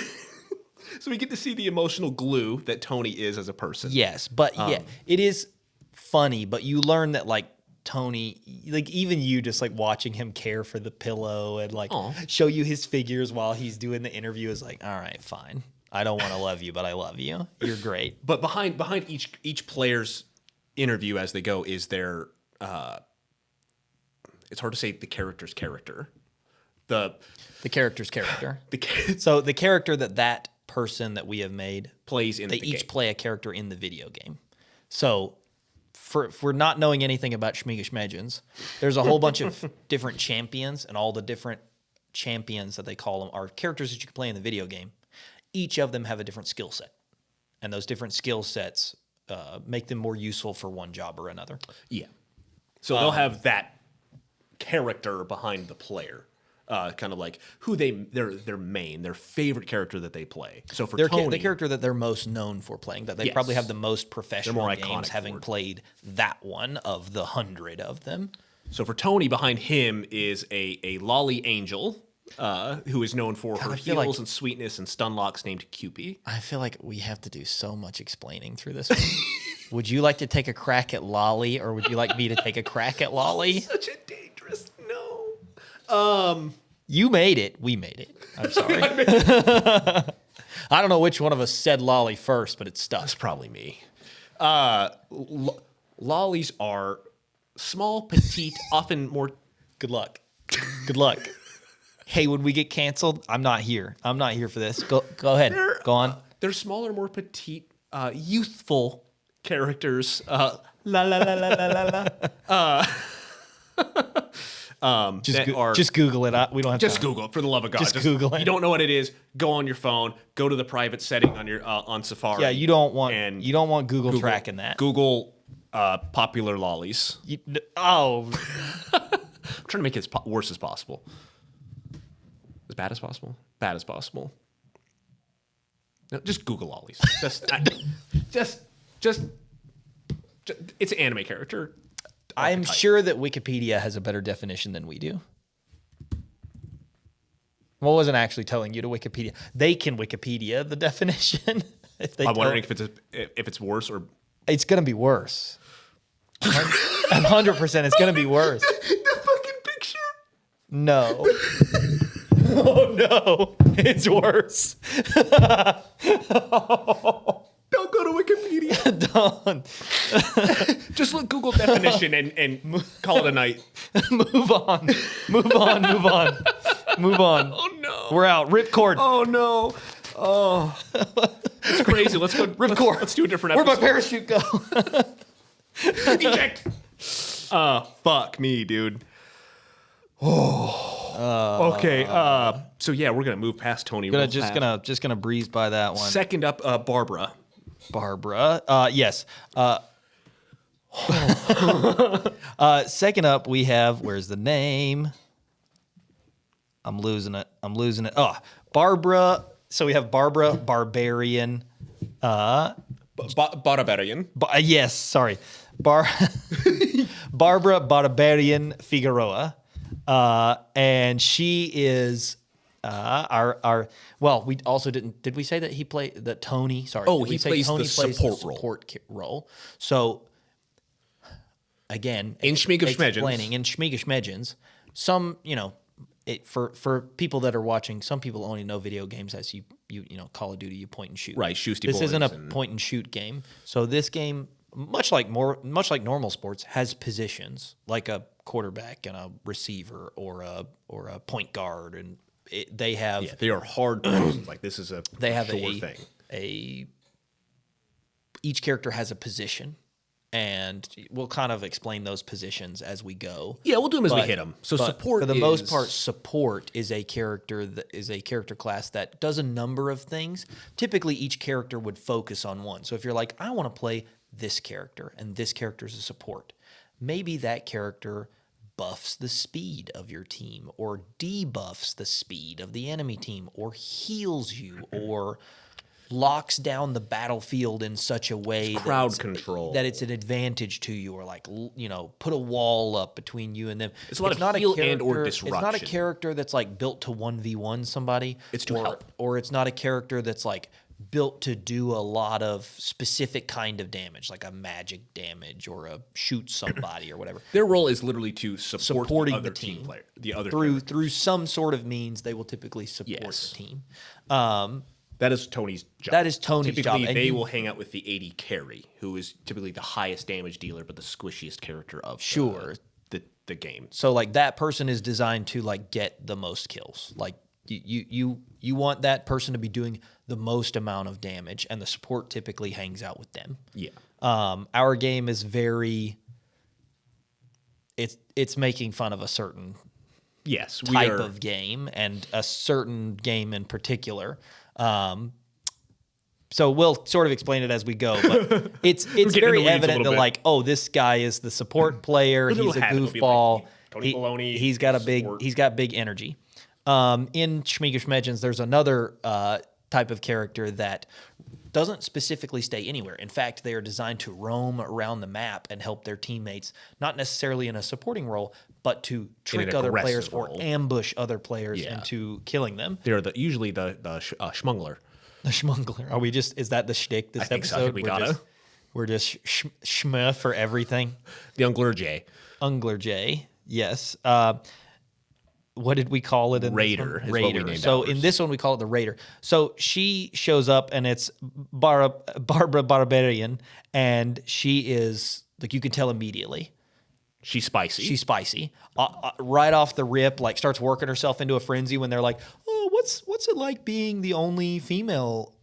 get to see the emotional glue that Tony is as a person. Yes, but yeah, it is funny, but you learn that like Tony, like even you just like watching him care for the pillow and like show you his figures while he's doing the interview is like, all right, fine. I don't want to love you, but I love you. You're great. But behind each player's interview as they go is their it's hard to say the character's character. The character's character. the So the character that person that we have made plays in they the each game. play a character in the video game. So for not knowing anything about Schmegans, there's a whole bunch of different champions, and all the different champions that they call them are characters that you can play in the video game. Each of them have a different skill set, and those different skill sets make them more useful for one job or another. Yeah. So they'll have that character behind the player. Kind of like who their main, their favorite character that they play. So for Tony, the character that they're most known for playing, that they Yes. probably have the most professional more games, iconic having for it. played that one of the 100 of them. So for Tony, behind him is a Loli angel, who is known for her I feel heals like- and sweetness and stun locks, named Cupid. I feel like we have to do so much explaining through this one. Would you like to take a crack at Loli, or would you like me to take a crack at Loli? Such a dangerous no. You made it. We made it. I'm sorry. I don't know which one of us said Loli first, but it's stuck. That's probably me. Lollies are small, petite, often more. Good luck. Good luck. Hey, when we get canceled, I'm not here. I'm not here for this. Go ahead. Go on. They're smaller, more petite, youthful characters. La la la la la la la. Just Google it. We don't have Just time. Google it, for the love of God. Just Google If it. you don't know what it is, go on your phone, go to the private setting on your on Safari. Yeah, you don't want and Google tracking that. Google popular lollies. Oh, I'm trying to make it as worse as possible. As bad as possible. Bad as possible. No, just Google lollies. Just it's an anime character. I'm Archetype. sure that Wikipedia has a better definition than we do. Well, I wasn't actually telling you to Wikipedia. They can Wikipedia the definition. If they I'm wondering don't. if it's worse or It's going to be worse. 100% it's going to be worse. the fucking picture. No. Oh, no. It's worse. Don't go to Wikipedia. Don't. Just look Google definition and call it a night. Move on. Move on. Move on. Move on. Oh no. We're out. Rip cord. Oh no. Oh. It's crazy. Let's go. Rip cord. Let's do a different Where'd my episode. parachute go? Eject. Fuck me, dude. Oh. Okay. So yeah, we're gonna move past Tony. real just fast. gonna breeze by that one. Second up, Barbara. Barbara. Yes. Second up, we have, where's the name? I'm losing it. Oh, Barbara. So we have Barbara Barbarian. Barbarian. Yes, sorry. Barbara Barbarian Figueroa. And she is well, we also did we say that he played that Tony? Sorry. Oh, did we he say plays Tony the plays support role. role. So again, In Schmeegschmedgens. explaining in Schmeegschmedgens, some, for people that are watching, some people only know video games as you Call of Duty, you point and shoot. Right, shoosty This boys isn't a and- point and shoot game. So this game, much like normal sports, has positions like a quarterback and a receiver or a point guard, and they have Yeah, they are hard positions. Like this is a they have sure thing. Each character has a position, and we'll kind of explain those positions as we go. Yeah, we'll do them as we hit them. So But support for the is, most part, support is a character class that does a number of things. Typically, each character would focus on one. So if you're like, I want to play this character, and this character is a support, maybe that character buffs the speed of your team, or debuffs the speed of the enemy team, or heals you, or locks down the battlefield in such a way crowd that control. that it's an advantage to you, or like, put a wall up between you and them. It's a lot of heal and or It's not a disruption. character that's like built to 1v1 somebody. It's to help. Or it's not a character that's like built to do a lot of specific kind of damage, like a magic damage or a shoot somebody or whatever. Their role is literally to support Supporting the other the team. player, the other Through character. some sort of means, they will typically support Yes. the team. That is Tony's job. That is Tony's Typically, job. And they will hang out with the AD carry, who is typically the highest damage dealer, but the squishiest character of the game. So like that person is designed to like get the most kills. Like you want that person to be doing the most amount of damage, and the support typically hangs out with them. Yeah. Our game is very. It's making fun of a certain type of game, and a certain game in particular. So we'll sort of explain it as we go, but it's very evident that like, oh, this guy is the support player. He's a goofball. Tony Baloney. He's got big energy. In Schmeeger Schmedgens, there's another type of character that doesn't specifically stay anywhere. In fact, they are designed to roam around the map and help their teammates, not necessarily in a supporting role, but to trick other players or ambush other players into killing them. They're usually the schmungler. The schmungler. Are we just? Is that the shtick this episode? So. I think we gotta. We're just schmeh for everything. The Ungler J. Ungler J. Yes. What did we call it? Raider. Raider. So in this one, we call it the Raider. So she shows up, and it's Barbara Barbarian, and she is like, you can tell immediately. She's spicy. She's spicy. Right off the rip, like starts working herself into a frenzy when they're like, "Oh, what's it like being the only female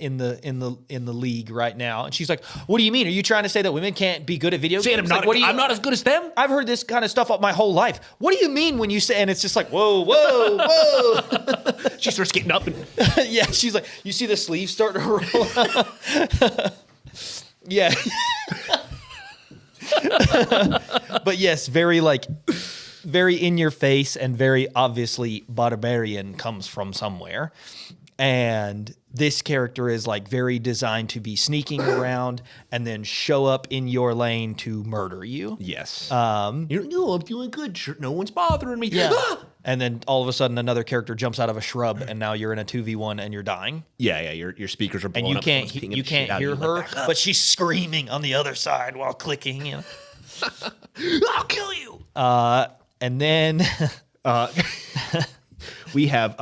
in the league right now?" And she's like, "What do you mean? Are you trying to say that women can't be good at video games?" I'm not as good as them. I've heard this kind of stuff my whole life. What do you mean when you say? And it's just like, whoa, whoa, whoa. She starts getting up and yeah, she's like, you see the sleeves start to roll. Yeah. But yes, very in your face, and very obviously Barbarian comes from somewhere. And this character is like very designed to be sneaking around and then show up in your lane to murder you. Yes. I'm doing good. Sure, no one's bothering me. Yeah. And then all of a sudden another character jumps out of a shrub, and now you're in a 2v1 and you're dying. Yeah. Your speakers are blowing and up. You can't hear her, but she's screaming on the other side while clicking. You know? I'll kill you. And then we have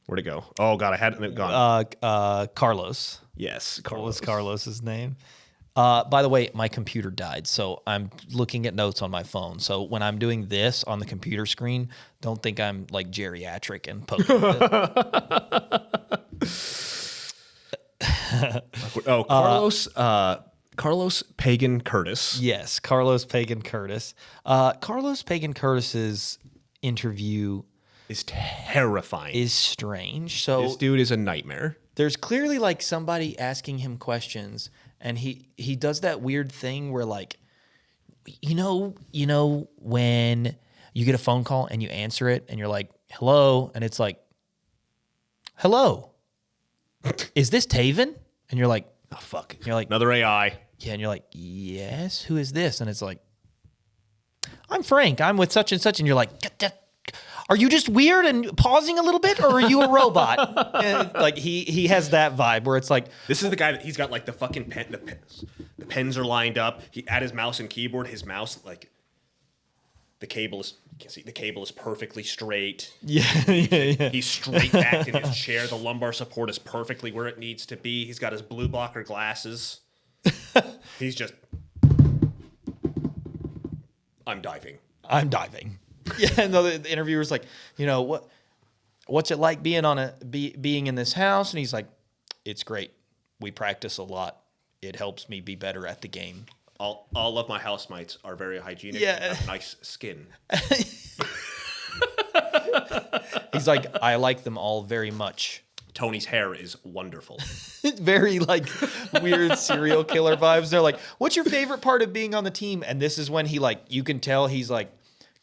where'd it go? Oh God, I had it gone. Carlos. Yes, What was Carlos's name? By the way, my computer died, so I'm looking at notes on my phone. So when I'm doing this on the computer screen, don't think I'm like geriatric and poking it. Oh, Carlos Pagan Curtis. Yes, Carlos Pagan Curtis. Carlos Pagan Curtis's interview is terrifying. Is strange. So this dude is a nightmare. There's clearly like somebody asking him questions, and he does that weird thing where like, you know when you get a phone call and you answer it and you're like, hello, and it's like, hello, is this Tavyn? And you're like, oh fuck. You're like, another AI. Yeah, and you're like, yes, who is this? And it's like, I'm Frank. I'm with such and such. And you're like, are you just weird and pausing a little bit, or are you a robot? And like he has that vibe where it's like, this is the guy that he's got like the fucking pen. The pens are lined up. He at his mouse and keyboard. His mouse like the cable is. You can see the cable is perfectly straight. Yeah. He's straight back in his chair. The lumbar support is perfectly where it needs to be. He's got his blue blocker glasses. He's just. I'm diving. Yeah, and the interviewer's like, what's it like being in this house? And he's like, it's great. We practice a lot. It helps me be better at the game. All of my housemates are very hygienic. Yeah. And have nice skin. He's like, I like them all very much. Tony's hair is wonderful. Very like weird serial killer vibes. They're like, what's your favorite part of being on the team? And this is when he like, you can tell he's like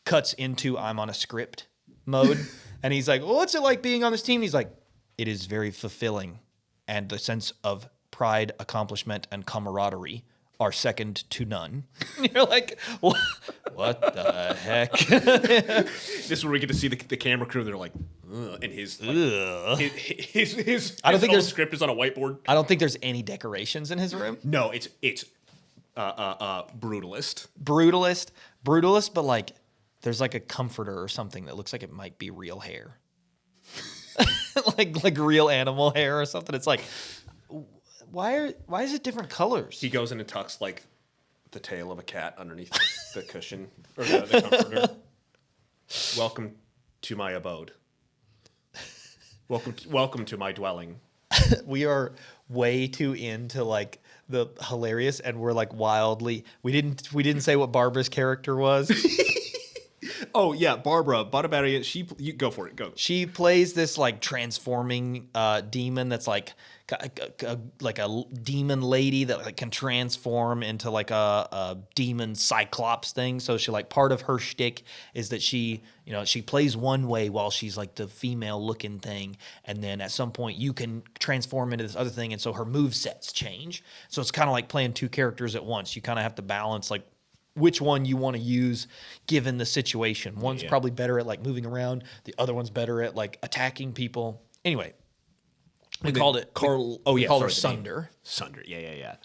cuts into I'm on a script mode. And he's like, well, what's it like being on this team? And he's like, it is very fulfilling. And the sense of pride, accomplishment, and camaraderie are second to none. You're like, what the heck? This is where we get to see the camera crew. They're like, ugh, and his I don't think there's script is on a whiteboard. I don't think there's any decorations in his room. No, it's brutalist, but like there's like a comforter or something that looks like it might be real hair. like real animal hair or something. It's like, why is it different colors? He goes in and tucks like the tail of a cat underneath the cushion or the comforter. Welcome to my abode. Welcome to my dwelling. We are way too into like the hilarious, and we're like wildly. We didn't say what Barbara's character was. Oh yeah, Barbara Butterberry. You go for it. Go. She plays this like transforming demon that's like a demon lady that like can transform into like a demon cyclops thing. So she like part of her shtick is that she plays one way while she's like the female looking thing, and then at some point you can transform into this other thing, and so her move sets change. So it's kind of like playing two characters at once. You kind of have to balance like which one you want to use given the situation. One's probably better at like moving around. The other one's better at like attacking people. Anyway, we called it Carl. Oh we yeah, called her sorry, Sunder. Sunder. Yeah.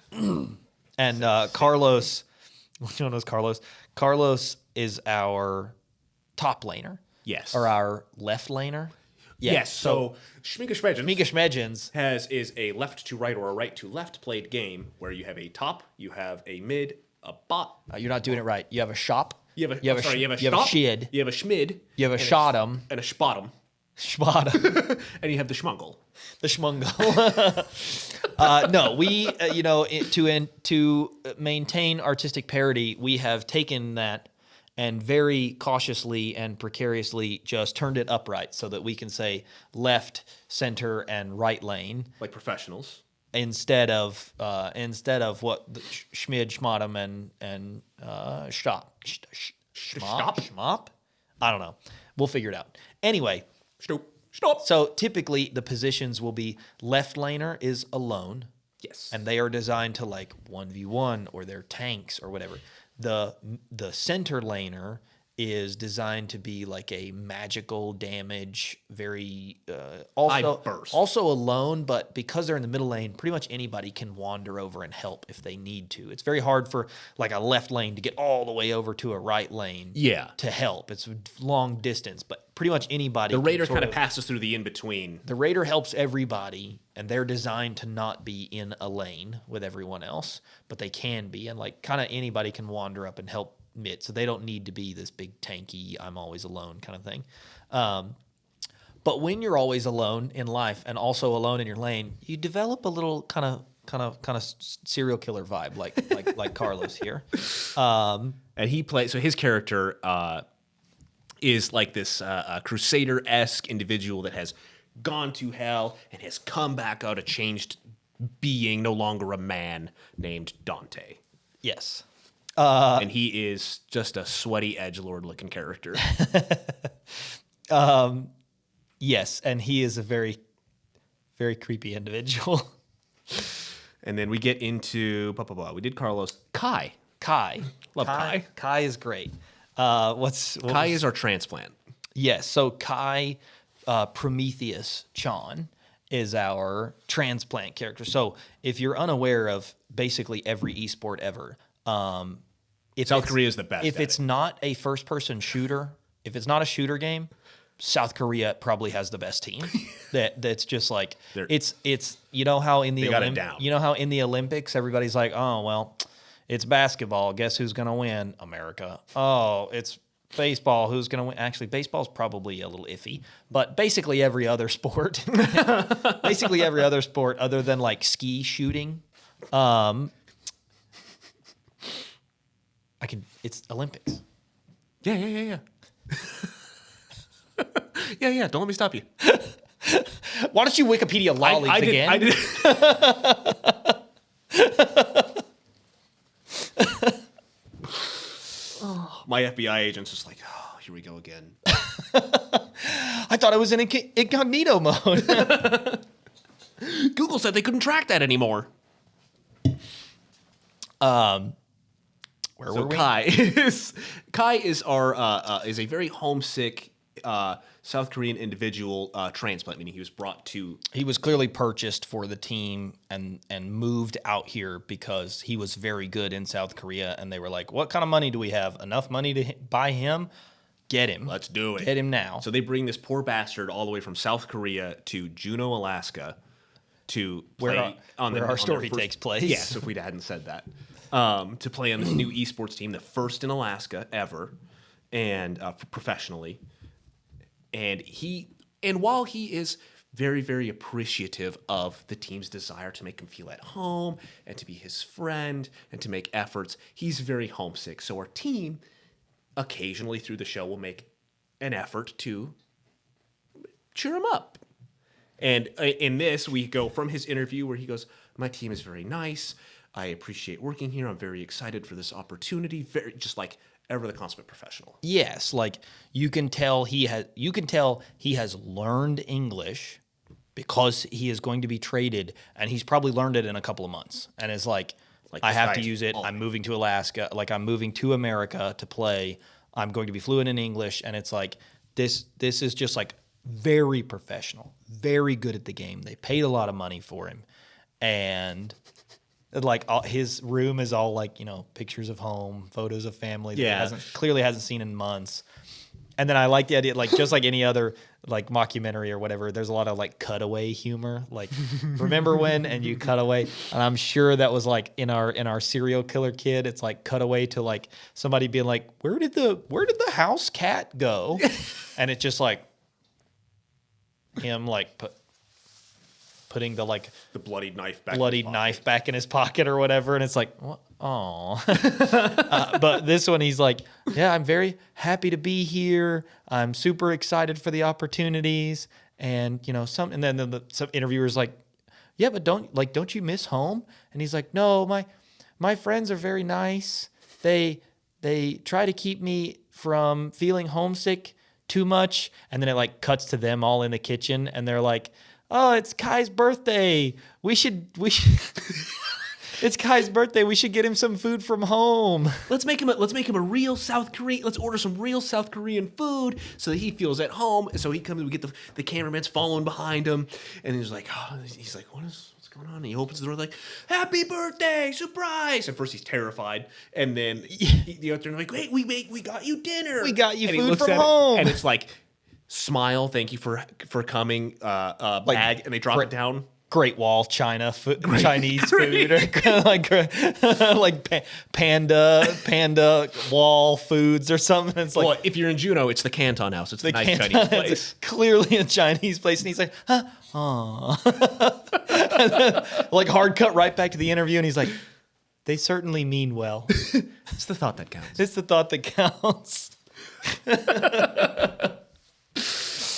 And Carlos, which one was Carlos? Carlos is our top laner. Yes. Or our left laner. Yeah. Yes. So Shmika Schmedgens is a left to right or a right to left played game where you have a top, you have a mid, a bot. You're not doing it right. You have a shop. You have a shid. You have a schmid. You have a shot'em. And a spot'em. Schmot'em. And you have the schmungle. The schmungle. No, we to maintain artistic parity, we have taken that and very cautiously and precariously just turned it upright so that we can say left, center, and right lane Like professionals. instead of what the Schmid, Schmottem, and Shop. Schmop? I don't know. We'll figure it out. Anyway. Stop. So typically the positions will be left laner is alone. Yes. And they are designed to like 1v1 or they're tanks or whatever. The center laner is designed to be like a magical damage, very also alone, but because they're in the middle lane, pretty much anybody can wander over and help if they need to. It's very hard for like a left lane to get all the way over to a right lane to help. It's a long distance, but pretty much anybody. The Raider kind of passes through the in-between. The Raider helps everybody, and they're designed to not be in a lane with everyone else, but they can be, and like kind of anybody can wander up and help mid, so they don't need to be this big tanky I'm always alone kind of thing. But when you're always alone in life and also alone in your lane, you develop a little kind of serial killer vibe like Carlos here. And he plays, so his character is like this crusader-esque individual that has gone to hell and has come back out a changed being, no longer a man, named Dante. Yes. And he is just a sweaty edgelord looking character. Yes, and he is a very, very creepy individual. And then we get into we did Carlos. Kai. Love Kai. Kai is great. Kai is our transplant. Yes, so Kai Prometheus Chan is our transplant character. So if you're unaware of basically every esport ever, South Korea is the best. If it's not a first-person shooter, if it's not a shooter game, South Korea probably has the best team. That's just like it's you know how in the Olympics everybody's like, oh well, it's basketball. Guess who's gonna win? America. Oh, it's baseball. Who's gonna win? Actually, baseball's probably a little iffy, but basically every other sport, other than like ski shooting. It's Olympics. Yeah. Yeah. Don't let me stop you. Why don't you Wikipedia lollies again? I did. My FBI agent's just like, oh, here we go again. I thought I was in incognito mode. Google said they couldn't track that anymore. Where were we? Kai is our is a very homesick South Korean individual transplant, meaning he was brought to. He was clearly purchased for the team and moved out here because he was very good in South Korea, and they were like, "What kind of money do we have? Enough money to buy him? Get him. Let's do it. Get him now. So they bring this poor bastard all the way from South Korea to Juneau, Alaska, to play where our story takes place. Yeah, so if we hadn't said that, to play on this new esports team, the first in Alaska ever, and professionally. And while he is very, very appreciative of the team's desire to make him feel at home and to be his friend and to make efforts, he's very homesick. So our team, occasionally through the show, will make an effort to cheer him up. And in this, we go from his interview where he goes, "My team is very nice. I appreciate working here. I'm very excited for this opportunity." Very, just like ever the consummate professional. Yes, like you can tell he has learned English because he is going to be traded, and he's probably learned it in a couple of months, and is like I have to use it. I'm moving to Alaska, like I'm moving to America to play. I'm going to be fluent in English, and it's like this is just like very professional, very good at the game. They paid a lot of money for him, and like his room is all like, you know, pictures of home, photos of family that he clearly hasn't seen in months. And then I like the idea, like just like any other like mockumentary or whatever, there's a lot of like cutaway humor. Like, remember when, and you cut away. And I'm sure that was like in our serial killer kid, it's like cutaway to like somebody being like, where did the house cat go? And it's just like him like putting the like The bloodied knife back in his pocket or whatever, and it's like, oh. But this one, he's like, yeah, I'm very happy to be here. I'm super excited for the opportunities, and you know, some interviewers like, yeah, but don't you miss home? And he's like, no, my friends are very nice. They try to keep me from feeling homesick too much, and then it like cuts to them all in the kitchen, and they're like, oh, it's Kai's birthday. We should It's Kai's birthday. We should get him some food from home. Let's make him a real South Korean. Let's order some real South Korean food so that he feels at home. And so he comes, we get the cameraman's following behind him, and he's like, what's going on? And he opens the door like, happy birthday, surprise. And first he's terrified, and then the other like, wait, we got you dinner. We got you and food from home. And it's like, smile, thank you for coming, bag, and they drop it down. Great Wall Chinese food, or like panda wall foods or something. It's like, well, if you're in Juneau, it's the Canton House. It's the nice Canton, Chinese place. It's clearly a Chinese place, and he's like, huh, aw. Like hard cut right back to the interview, and he's like, they certainly mean well. It's the thought that counts. It's the thought that counts.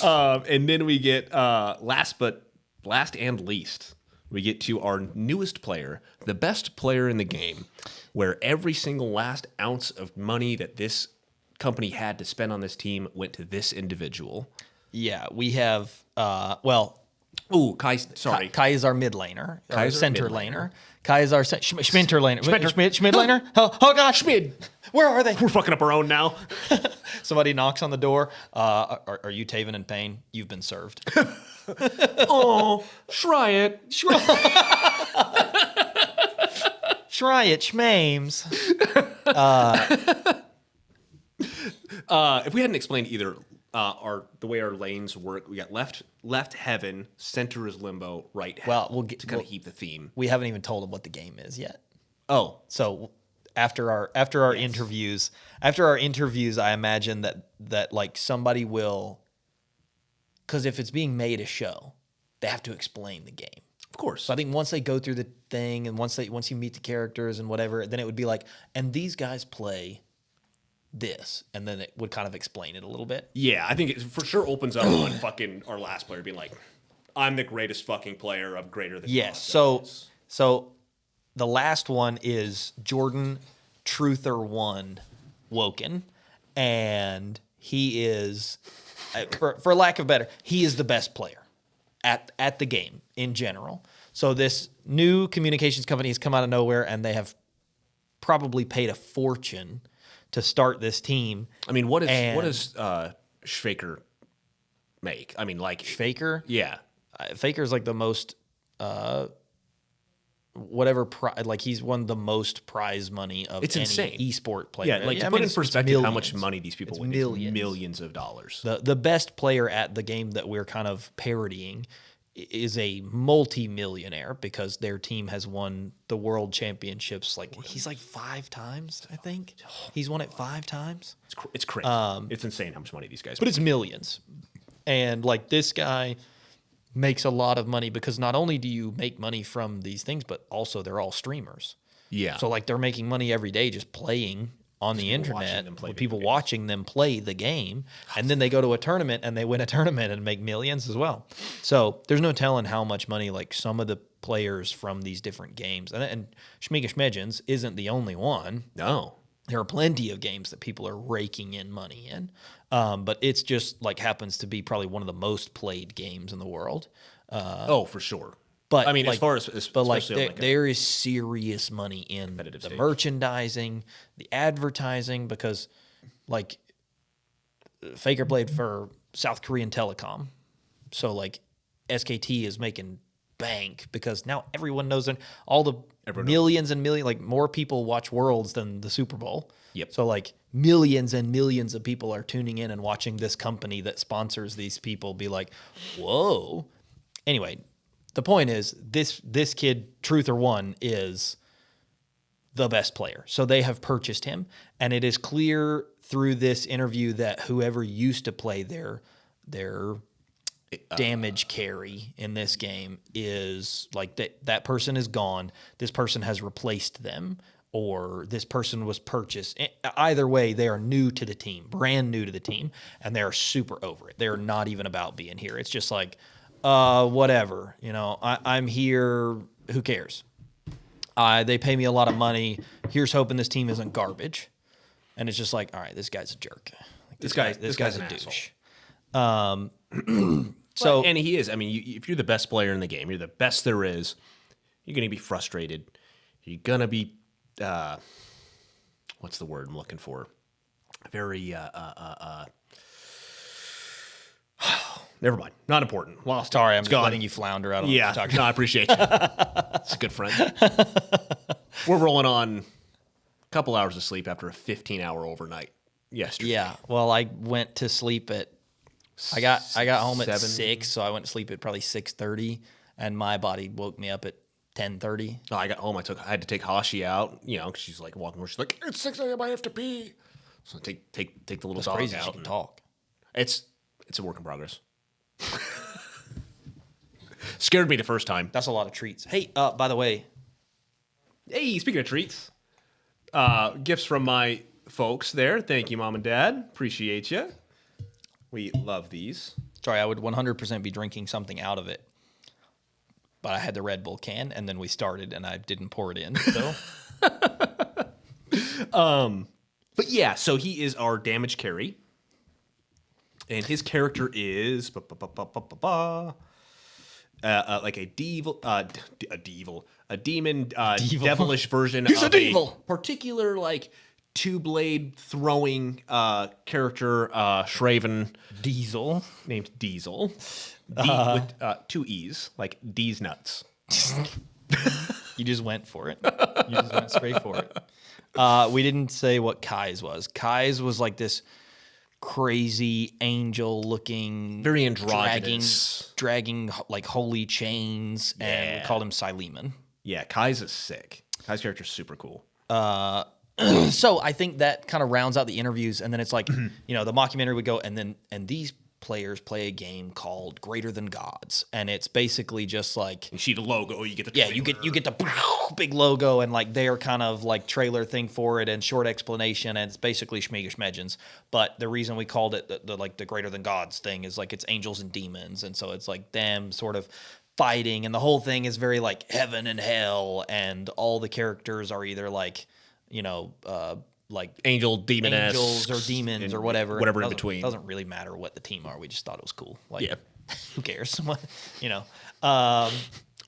And then we get last and least, we get to our newest player, the best player in the game, where every single last ounce of money that this company had to spend on this team went to this individual. Yeah, we have Kai. Sorry, Kai is our mid laner, our center laner. Kai is our Schminter laner. Schmid laner. Oh gosh, Schmid. Where are they? We're fucking up our own now. Somebody knocks on the door. Are you Tavyn and Payne? You've been served. Oh, try it. Try it, schmames. If we hadn't explained either the way our lanes work, we got left heaven, center is limbo, right heaven. Well, we'll get to kind of keep the theme. We haven't even told them what the game is yet. Oh, so after our interviews, I imagine that like somebody will, because if it's being made a show, they have to explain the game. Of course. So I think once they go through the thing, and once you meet the characters and whatever, then it would be like, and these guys play this, and then it would kind of explain it a little bit. Yeah, I think it for sure opens up on fucking our last player being like, I'm the greatest fucking player of greater than. Yes. So the last one is Jordan Truther1 Woken, and he is, for lack of better, he is the best player at the game in general. So this new communications company has come out of nowhere, and they have probably paid a fortune to start this team. I mean, what does Schfaker make? I mean, like Faker? Yeah. Faker's like the most whatever like he's won the most prize money of It's any insane. esport player. Yeah, like to I put mean, in it's perspective how much millions. money these people It's win, millions. it's millions of dollars. The best player at the game that we're kind of parodying is a multi-millionaire because their team has won the world championships. Like he's like 5 times, I think. He's won it 5 times. It's crazy. It's insane how much money these guys But make. it's millions. And like this guy makes a lot of money because not only do you make money from these things, but also they're all streamers. Yeah. So like they're making money every day just playing on the people watching internet them play with video people games. watching them play the game. And then they go to a tournament and they win a tournament and make millions as well. So there's no telling how much money like some of the players from these different games. And Shmiga Shmedjins isn't the only one. No. There are plenty of games that people are raking in money in. But it's just like happens to be probably one of the most played games in the world. Oh, for sure. But I mean, like, as far as but like especially on, there is serious money in competitive the stage. merchandising, the advertising, because like Faker played for South Korean Telecom, so like SKT is making bank because now everyone knows it. All the millions and millions, like more people watch Worlds than the Super Bowl. Yep. So like millions and millions of people are tuning in and watching this company that sponsors these people be like, whoa. Anyway, the point is this kid, Truth or One, is the best player. So they have purchased him. And it is clear through this interview that whoever used to play their damage carry in this game is like that person is gone. This person has replaced them, or this person was purchased. Either way, they are new to the team, brand new to the team, and they're super over it. They're not even about being here. It's just like, whatever, I'm here. Who cares? They pay me a lot of money. Here's hoping this team isn't garbage. And it's just like, all right, this guy's a jerk. Like, this guy's an a asshole. douche. So and he is. I mean, if you're the best player in the game, you're the best there is. You're going to be frustrated. You're going to be, what's the word I'm looking for? Very, never mind. Not important. Lost. sorry, I'm It's just gone. letting you flounder. I don't know Yeah, what you're talking no, I appreciate you. It's a good friend. We're rolling on a couple hours of sleep after a 15-hour overnight yesterday. Yeah. Well, I went to sleep at I got home at 7. 6, so I went to sleep at probably 6:30, and my body woke me up at 10:30. Oh, I got home. I had to take Hashi out. 'Cause she's like walking where she's like, it's 6 a.m. I have to pee. So take the little It's dog crazy out. she can and talk. It's a work in progress. Scared me the first time. That's a lot of treats. Hey, by the way, Hey, speaking of treats, gifts from my folks there. Thank you, Mom and Dad. Appreciate you. We love these. sorry, I would 100% be drinking something out of it, but I had the Red Bull can, and then we started, and I didn't pour it in. So But yeah, so he is our damage carry. And his character is like a demon, devilish version He's of a devil. particular like 2-blade throwing character, Shraven, Diesel. named Diesel, with 2 E's, like D's nuts. You just went for it. You just went straight for it. We didn't say what Kai's was. Kai's was like this crazy angel-looking, Very androgynous. dragging like holy chains, and Yeah. we called him Sileman. Yeah, Kai's is sick. Kai's character's super cool. So I think that kind of rounds out the interviews, and then it's like, the mockumentary would go, and these players play a game called Greater Than Gods, and it's basically just like, You see the logo, you get the yeah, you get the big logo, and like their kind of like trailer thing for it, and short explanation, and it's basically Shmiga Shmedjins. But the reason we called it the Greater Than Gods thing is like it's angels and demons, and so it's like them sort of fighting, and the whole thing is very like heaven and hell, and all the characters are either like, like angel, demon, angels or demons or whatever. Whatever in Doesn't- between. Doesn't really matter what the team are. We just thought it was cool. Like, Yeah. who cares? We're That's-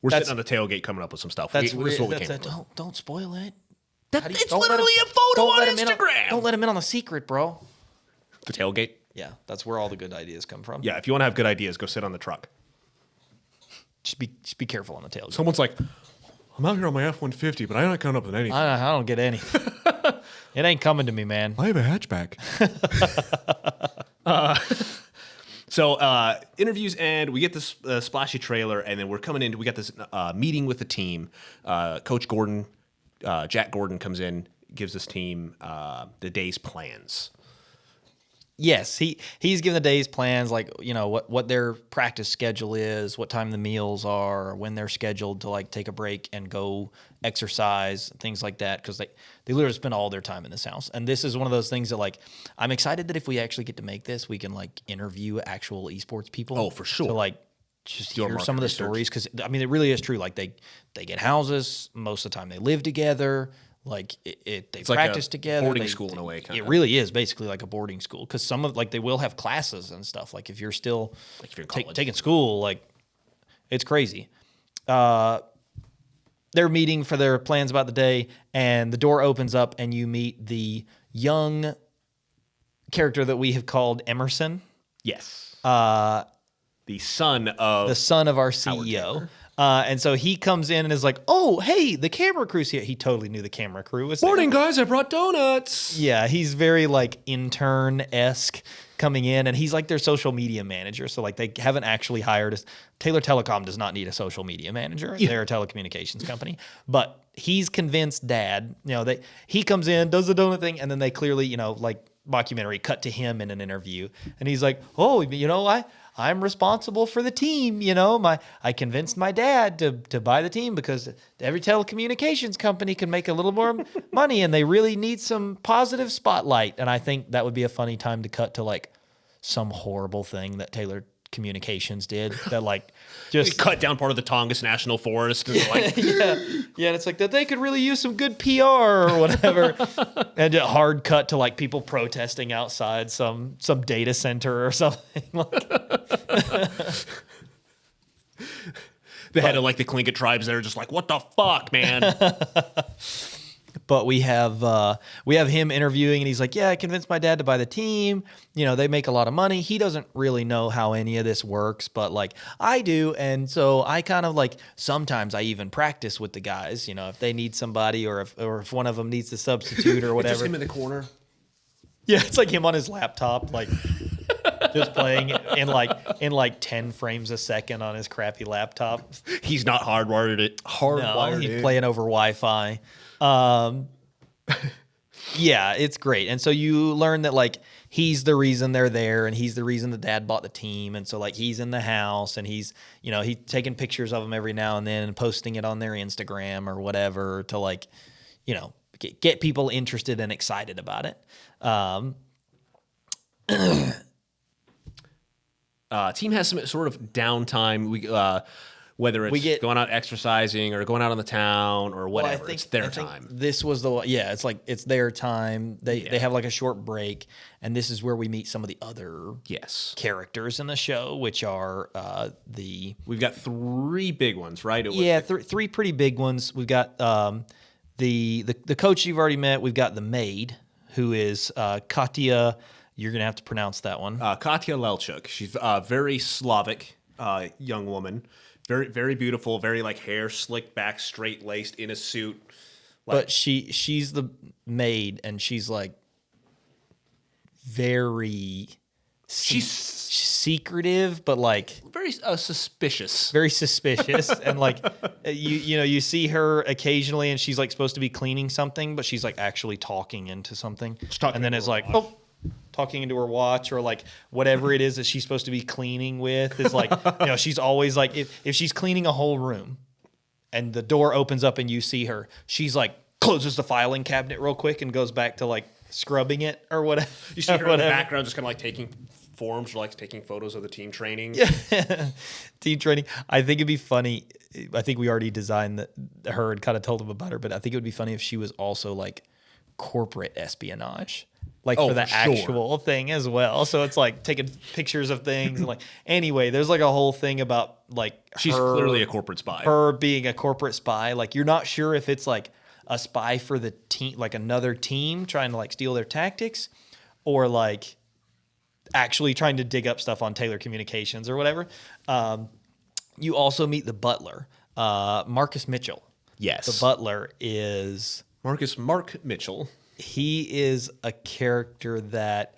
sitting on the tailgate coming up with some stuff. That's This is what we came that's up with. don't spoil it. It's don't let literally him- a photo don't on let him in Instagram. don't let him in on the secret, bro. The tailgate? Yeah, that's where all the good ideas come from. Yeah, if you want to have good ideas, go sit on the truck. Just be careful on the tailgate. Someone's like, I'm out here on my F-150, but I'm not coming up with anything. I don't get any. It ain't coming to me, man. I have a hatchback. So interviews end. We get this splashy trailer, and then we're coming in. We got this meeting with the team. Coach Gordon, Jack Gordon, comes in, gives this team the day's plans. Yes, he's given the day's plans, like, you know, what their practice schedule is, what time the meals are, when they're scheduled to like take a break and go exercise, things like that, because they literally spend all their time in this house. And this is one of those things that, like, I'm excited that if we actually get to make this, we can like interview actual esports people. Oh, for sure. To like just Do our hear some of the market research. stories, because I mean, it really is true. Like they get houses most of the time. They live together. Like they It's like practice a together. boarding school in a way, kind It of. really is basically like a boarding school, because some of like they will have classes and stuff. Like if you're still Like if you're in college. taking school, like it's crazy. They're meeting for their plans about the day, and the door opens up, and you meet the young character that we have called Emerson, Yes. The son of the son of our CEO. And so he comes in and is like, "Oh, hey, the camera crew's here." He totally knew the camera crew was there. Morning, guys. I brought donuts. Yeah, he's very like intern-esque coming in, and he's like their social media manager. So like they haven't actually hired us. Taylor Telecom does not need a social media manager. They're a telecommunications company. But he's convinced Dad, you know, he comes in, does the donut thing, and then they clearly, you know, like mockumentary cut to him in an interview, and he's like, "Oh, you know, I'm responsible for the team. You know, I convinced my dad to buy the team because every telecommunications company can make a little more money, and they really need some positive spotlight." And I think that would be a funny time to cut to like some horrible thing that Taylor Communications did that like We just cut down part of the Tongass National Forest. And like, yeah, and it's like that they could really use some good PR or whatever, and a hard cut to like people protesting outside some data center or something. Like, the head of like the Tlingit tribes, they're just like, what the fuck, man? but we have him interviewing, and he's like, "Yeah, I convinced my dad to buy the team. You know, they make a lot of money. He doesn't really know how any of this works, but like I do, and so I kind of like sometimes I even practice with the guys. You know, if they need somebody, or if one of them needs to substitute or whatever." Just him in the corner. Yeah, it's like him on his laptop, like just playing in like 10 frames a second on his crappy laptop. He's not hardwired it. No, he's playing over Wi-Fi. Yeah, it's great. And so you learn that like he's the reason they're there, and he's the reason the dad bought the team. And so like he's in the house, and he's taking pictures of them every now and then and posting it on their Instagram or whatever to like, you know, get people interested and excited about it. Team has some sort of downtime. Whether it's going out exercising or going out on the town or whatever, Well, it's their I think time. This was it's like it's their time. They have like a short break, and this is where we meet some of the other characters in the show, which are we've got three big ones, right? Three pretty big ones. We've got the coach you've already met. We've got the maid, who is Katya. You're gonna have to pronounce that one. Katya Lelchuk. She's a very Slavic young woman. Very, very beautiful. Very like hair slicked back, straight laced, in a suit. But she's the maid, and she's like very she's secretive, but like very suspicious. Very suspicious, and like you see her occasionally, and she's like supposed to be cleaning something, but she's like actually talking into something, and then it's like talking into her watch, or like whatever it is that she's supposed to be cleaning with is like, you know, she's always like, if she's cleaning a whole room and the door opens up and you see her, she's like closes the filing cabinet real quick and goes back to like scrubbing it or whatever. You see her in the background just kind of like taking forms or like taking photos of the team training. Yeah. Team training. I think it'd be funny. I think we already designed her and kind of told him about her, but I think it would be funny if she was also like corporate espionage. Like for the actual thing as well. So it's like taking pictures of things and like, anyway, there's like a whole thing about like she's clearly a corporate spy. Her being a corporate spy. Like you're not sure if it's like a spy for the team, like another team trying to like steal their tactics, or like actually trying to dig up stuff on Taylor Communications or whatever. You also meet the butler, Marcus Mitchell. Yes. the butler, is Mark Mitchell. he is a character that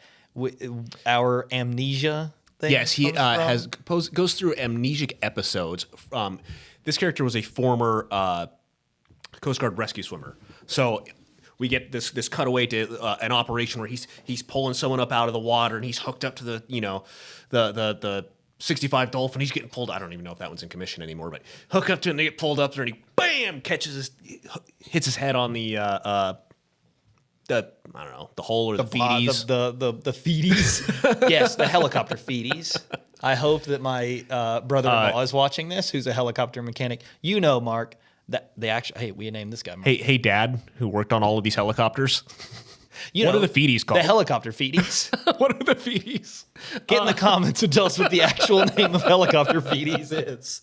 our amnesia thing. Yes, he comes from. goes through amnesic episodes. This character was a former Coast Guard rescue swimmer. So we get this cutaway to an operation where he's pulling someone up out of the water and he's hooked up to the 65 Dolphin. He's getting pulled. I don't even know if that one's in commission anymore, but hook up to it and they get pulled up there and he bam hits his head on the I don't know, the hole or the feeties. The feeties. Yes, the helicopter feeties. I hope that my brother-in-law is watching this, who's a helicopter mechanic. You know, Mark, that they actually. Hey, we named this guy Mark. Hey, Dad, who worked on all of these helicopters. What are the feeties called? The helicopter feeties. What are the feeties? Get in the comments and tell us what the actual name of helicopter feeties is.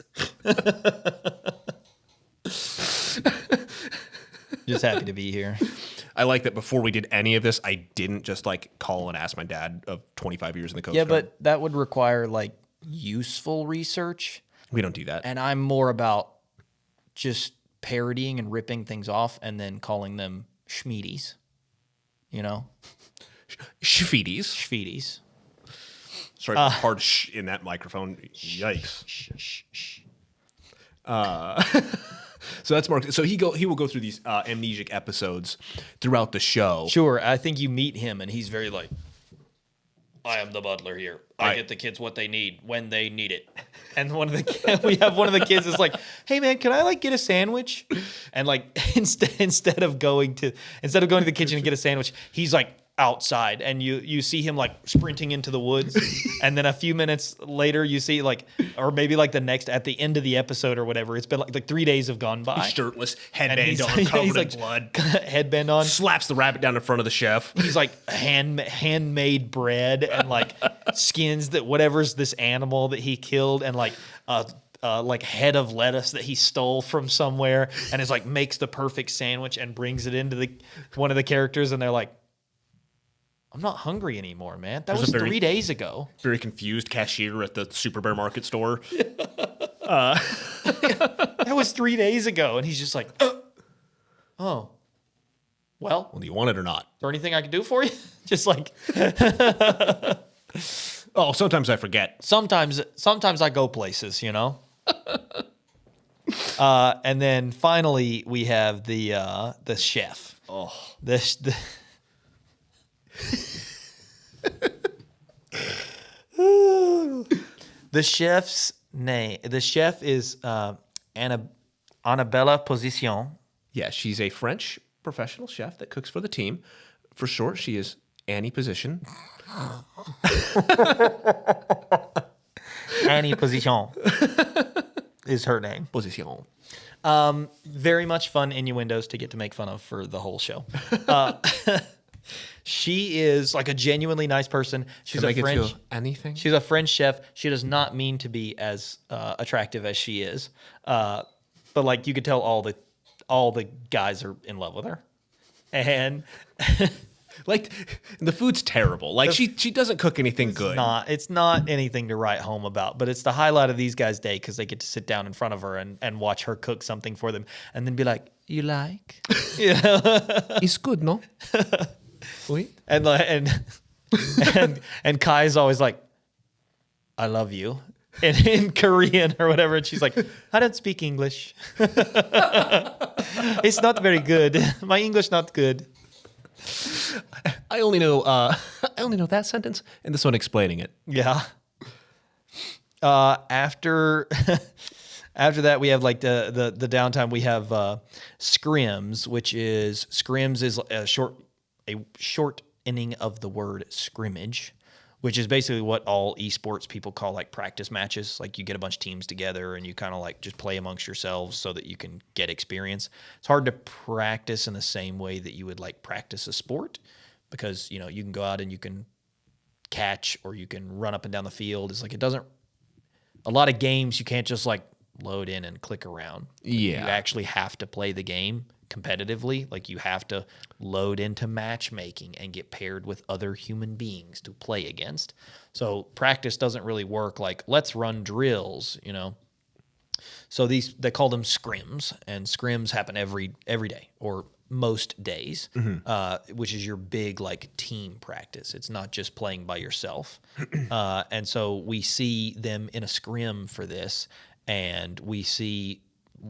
Just happy to be here. I like that before we did any of this, I didn't just like call and ask my dad of 25 years in the Coast Guard. But that would require like useful research. We don't do that. And I'm more about just parodying and ripping things off and then calling them schmeedies. You know? Shfeeties. Schfeedies. Sorry, for hard sh in that microphone. Yikes. So that's Mark. So he will go through these amnesic episodes throughout the show. Sure. I think you meet him and he's very like, I am the butler here. I get the kids what they need when they need it. And we have one of the kids is like, hey man, can I like get a sandwich? And like instead of going to the kitchen and get a sandwich, he's like outside and you see him like sprinting into the woods. And then a few minutes later you see like, or maybe like at the end of the episode or whatever, it's been like 3 days have gone by. He's shirtless, headband on, covered in blood. Headband on. Slaps the rabbit down in front of the chef. He's like handmade bread and like skins that whatever's this animal that he killed and like head of lettuce that he stole from somewhere and is like makes the perfect sandwich and brings it into one of the characters and they're like, I'm not hungry anymore, man. That was 3 days ago. Very confused cashier at the Super Bear Market store. That was 3 days ago. And he's just like, oh, well, Do you want it or not? is there anything I can do for you? Just like, oh, sometimes I forget. sometimes I go places, you know? And then finally we have the chef. Oh, The chef's name. The chef is Annabella Position. yeah, she's a French professional chef that cooks for the team. For short, she is Annie Position. Annie Position is her name. Position. Very much fun innuendos to get to make fun of for the whole show. She is like a genuinely nice person. She's a French. Anything? She's a French chef. She does not mean to be as attractive as she is, but like you could tell all the guys are in love with her, and Like the food's terrible. Like she doesn't cook anything good. it's not anything to write home about. But it's the highlight of these guys' day because they get to sit down in front of her and watch her cook something for them, and then be like, "You like?" Yeah, It's good, no? Oui. and Kai's always like, "I love you." In Korean or whatever, and she's like, "I don't speak English. It's not very good. My English not good." I only know that sentence and this one explaining it. Yeah. After that, we have like the downtime. We have scrims, which is a shortening of the word scrimmage, which is basically what all esports people call like practice matches. Like you get a bunch of teams together and you kind of like just play amongst yourselves so that you can get experience. It's hard to practice in the same way that you would like practice a sport because, you know, you can go out and you can catch or you can run up and down the field. It's like a lot of games you can't just like load in and click around. Yeah. You actually have to play the game competitively. Like you have to load into matchmaking and get paired with other human beings to play against. So practice doesn't really work like let's run drills, you know. So they call them scrims, and scrims happen every day or most days, which is your big like team practice. It's not just playing by yourself. And so we see them in a scrim for this, and we see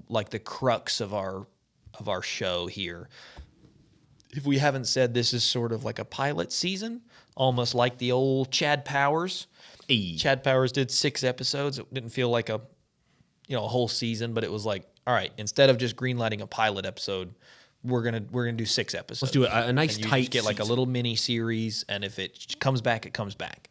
like the crux of our show here. If we haven't said, this is sort of like a pilot season, almost like the old Chad Powers. Chad Powers did 6 episodes. It didn't feel like a whole season, but it was like, all right, instead of just greenlighting a pilot episode, we're gonna do 6 episodes. Let's do a nice and you tight just get like a season. little mini series, and if it comes back, it comes back.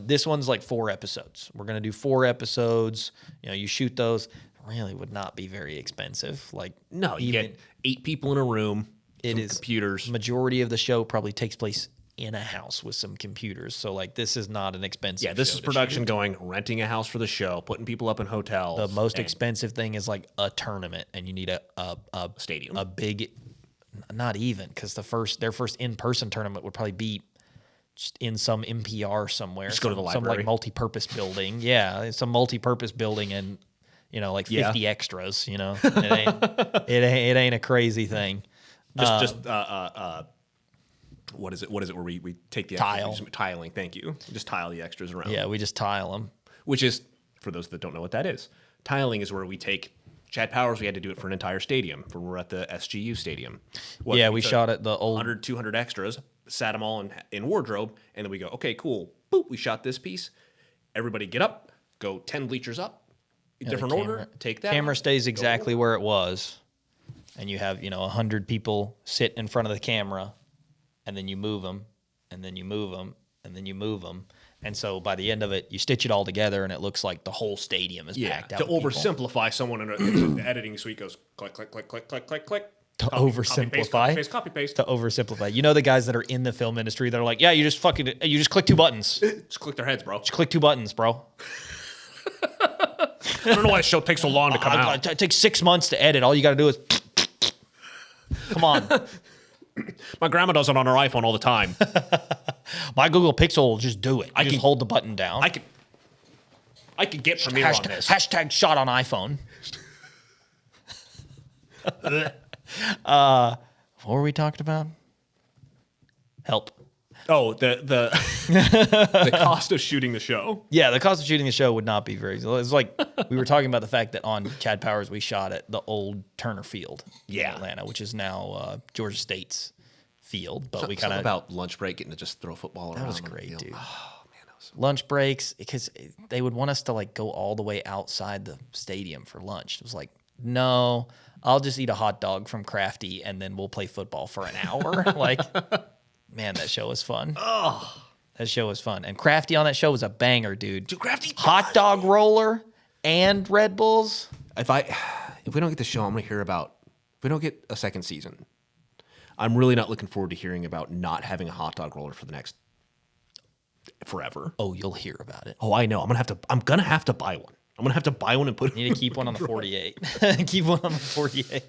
This one's like 4 episodes. We're gonna do 4 episodes. You shoot those. Really would not be very expensive. Like No, you get 8 people in a room. It some is computers. Majority of the show probably takes place in a house with some computers. So like this is not an expensive. Yeah, this show is to production shoot. going, renting a house for the show, putting people up in hotels. The most and expensive thing is like a tournament, and you need a stadium. a big, not even, because their first in-person tournament would probably be just in some NPR somewhere. Just go to the some library. like multi-purpose building. Yeah, some multi-purpose building, and like 50 extras. It ain't a crazy thing. Just what is it where we take the Tile. extras, tiling, thank you. Just tile the extras around. Yeah, we just tile them. Which is, for those that don't know what that is, tiling is where we take Chad Powers, we had to do it for an entire stadium. We're at the SGU stadium. We took shot at the old 100, 200 extras, sat them all in wardrobe, and then we go, okay, cool. Boop, we shot this piece. Everybody get up, go 10 bleachers up, different order, take that. Camera one, stays go exactly over. where it was, and you have 100 people sit in front of the camera, and then you move them, and then you move them, and then you move them, and so by the end of it, you stitch it all together, and it looks like the whole stadium is packed out. To with people. oversimplify, someone in the editing suite goes click, click, click, click, click, click, click. To Copy, oversimplify, copy, paste, copy, paste. to oversimplify. The guys that are in the film industry that are like, yeah, you just click 2 buttons. Just click their heads, bro. Just click 2 buttons, bro. I don't know why this show takes so long to come out. It takes 6 months to edit. All you got to do is, come on. My grandma does it on her iPhone all the time. My Google Pixel will just do it. I can- just hold the button down. I could get Premiere on this. Hashtag shot on iPhone. What were we talking about? Help. Oh, the cost of shooting the show. Yeah, the cost of shooting the show would not be very. It's like we were talking about the fact that on Chad Powers we shot at the old Turner Field in Atlanta, which is now Georgia State's field. But we kind Something of about lunch break getting to just throw a football around. that was on the great, field. dude. Oh man, that was Lunch breaks, because they would want us to like go all the way outside the stadium for lunch. It was like, no, I'll just eat a hot dog from Crafty and then we'll play football for an hour. Like, man, that show was fun. Oh, that show was fun. And Crafty on that show was a banger, dude. Dude, Crafty. Hot dog roller and Red Bulls. If we don't get the show, I'm gonna hear about. If we don't get a second season, I'm really not looking forward to hearing about not having a hot dog roller for the next forever. Oh, you'll hear about it. Oh, I know. I'm gonna have to buy one. I'm gonna have to buy one and put it. You need to keep one on the 48. Keep one on the 48.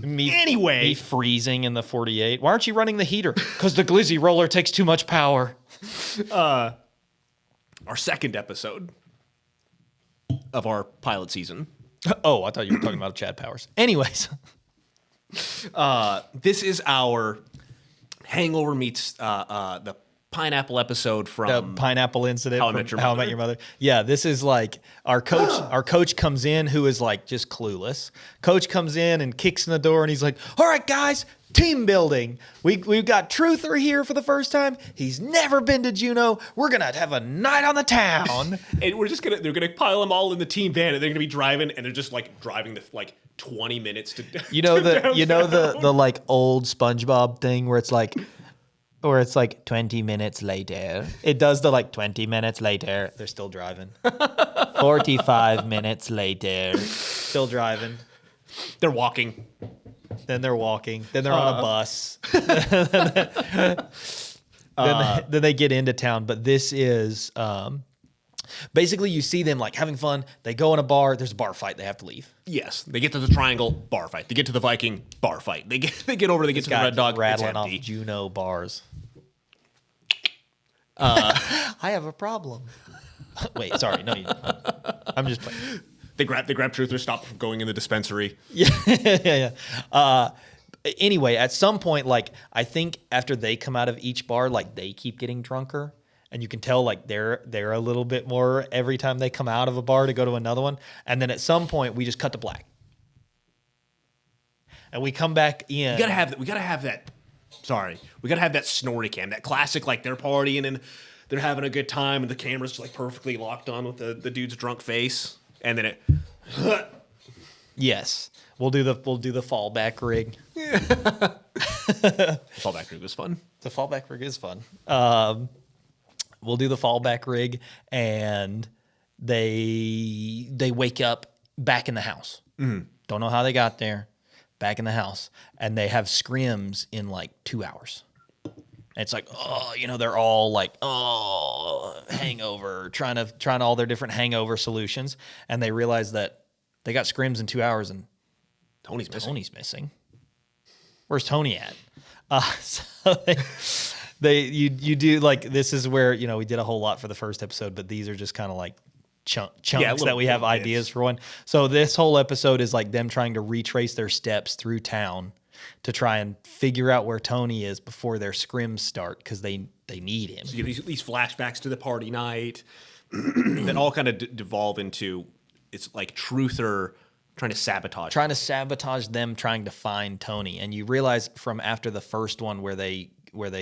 Anyway. Me freezing in the 48. Why aren't you running the heater? Because the glizzy roller takes too much power. Our second episode of our pilot season. Oh, I thought you were talking about Chad Powers. Anyways. This is our Hangover meets the pineapple episode from The pineapple incident How I from Met Your How I Mother. Met Your Mother. Yeah, this is like our coach. Our coach comes in who is like just clueless. Coach comes in and kicks in the door and he's like, "All right, guys, team building. We've got Truther here for the first time. He's never been to Juneau. We're gonna have a night on the town." And they're gonna pile them all in the team van and they're gonna be driving and they're just like driving the 20 minutes to You know the downtown. like old SpongeBob thing where it's like 20 minutes later. It does the like 20 minutes later. They're still driving. 45 minutes later. Still driving. They're walking. Then they're walking. Then they're on a bus. Then they get into town. But this is basically you see them like having fun. They go in a bar. There's a bar fight. They have to leave. Yes, they get to the triangle, bar fight. They get to the Viking, bar fight. They get to the Red Dog, rattling it's off empty. Juneau bars. I have a problem. Wait, sorry. No, you don't. I'm just playing. They grab Truther, stop from going in the dispensary. Yeah. Anyway, at some point, like I think after they come out of each bar, like they keep getting drunker, and you can tell like they're a little bit more every time they come out of a bar to go to another one. And then at some point, we just cut to black, and we come back in. We gotta have that. Sorry, we gotta have that snorty cam, that classic like they're partying and they're having a good time, and the camera's just like perfectly locked on with the dude's drunk face, and then it. Yes, we'll do the fallback rig. Fallback rig was fun. The fallback rig is fun. We'll do the fallback rig, and they wake up back in the house. Don't know how they got there. Back in the house, and they have scrims in like 2 hours. And it's like, they're all like, hangover, trying all their different hangover solutions, and they realize that they got scrims in 2 hours, and Tony's missing. Where's Tony at? So you do like, this is where, we did a whole lot for the first episode, but these are just kind of like chunks that we have ideas for one. So this whole episode is like them trying to retrace their steps through town to try and figure out where Tony is before their scrims start, because they need him. So you get these flashbacks to the party night that all kind of devolve into, it's like Truther trying to sabotage them trying to find Tony. And you realize from after the first one where they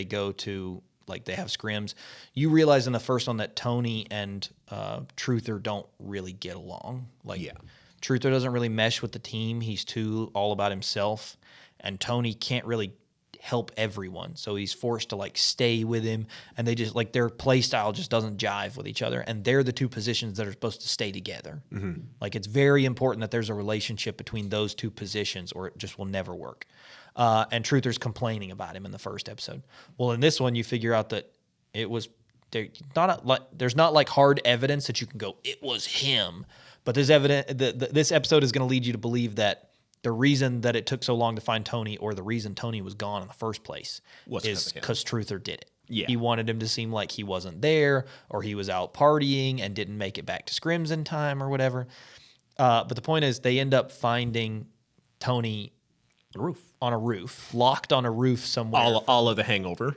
go to, like, they have scrims, you realize in the first one that Tony and Truther don't really get along. Truther doesn't really mesh with the team. He's too all about himself, and Tony can't really help everyone, so he's forced to like stay with him, and they just like their play style just doesn't jive with each other, and they're the two positions that are supposed to stay together. Like, it's very important that there's a relationship between those two positions, or it just will never work. And Truther's complaining about him in the first episode. Well, in this one, you figure out that it was there's not like hard evidence that you can go, it was him, but there's this episode is going to lead you to believe that the reason that it took so long to find Tony, or the reason Tony was gone in the first place, is because Truther did it. Yeah. He wanted him to seem like he wasn't there, or he was out partying and didn't make it back to scrims in time or whatever. But the point is, they end up finding Tony on a roof, locked on a roof somewhere. All of the Hangover.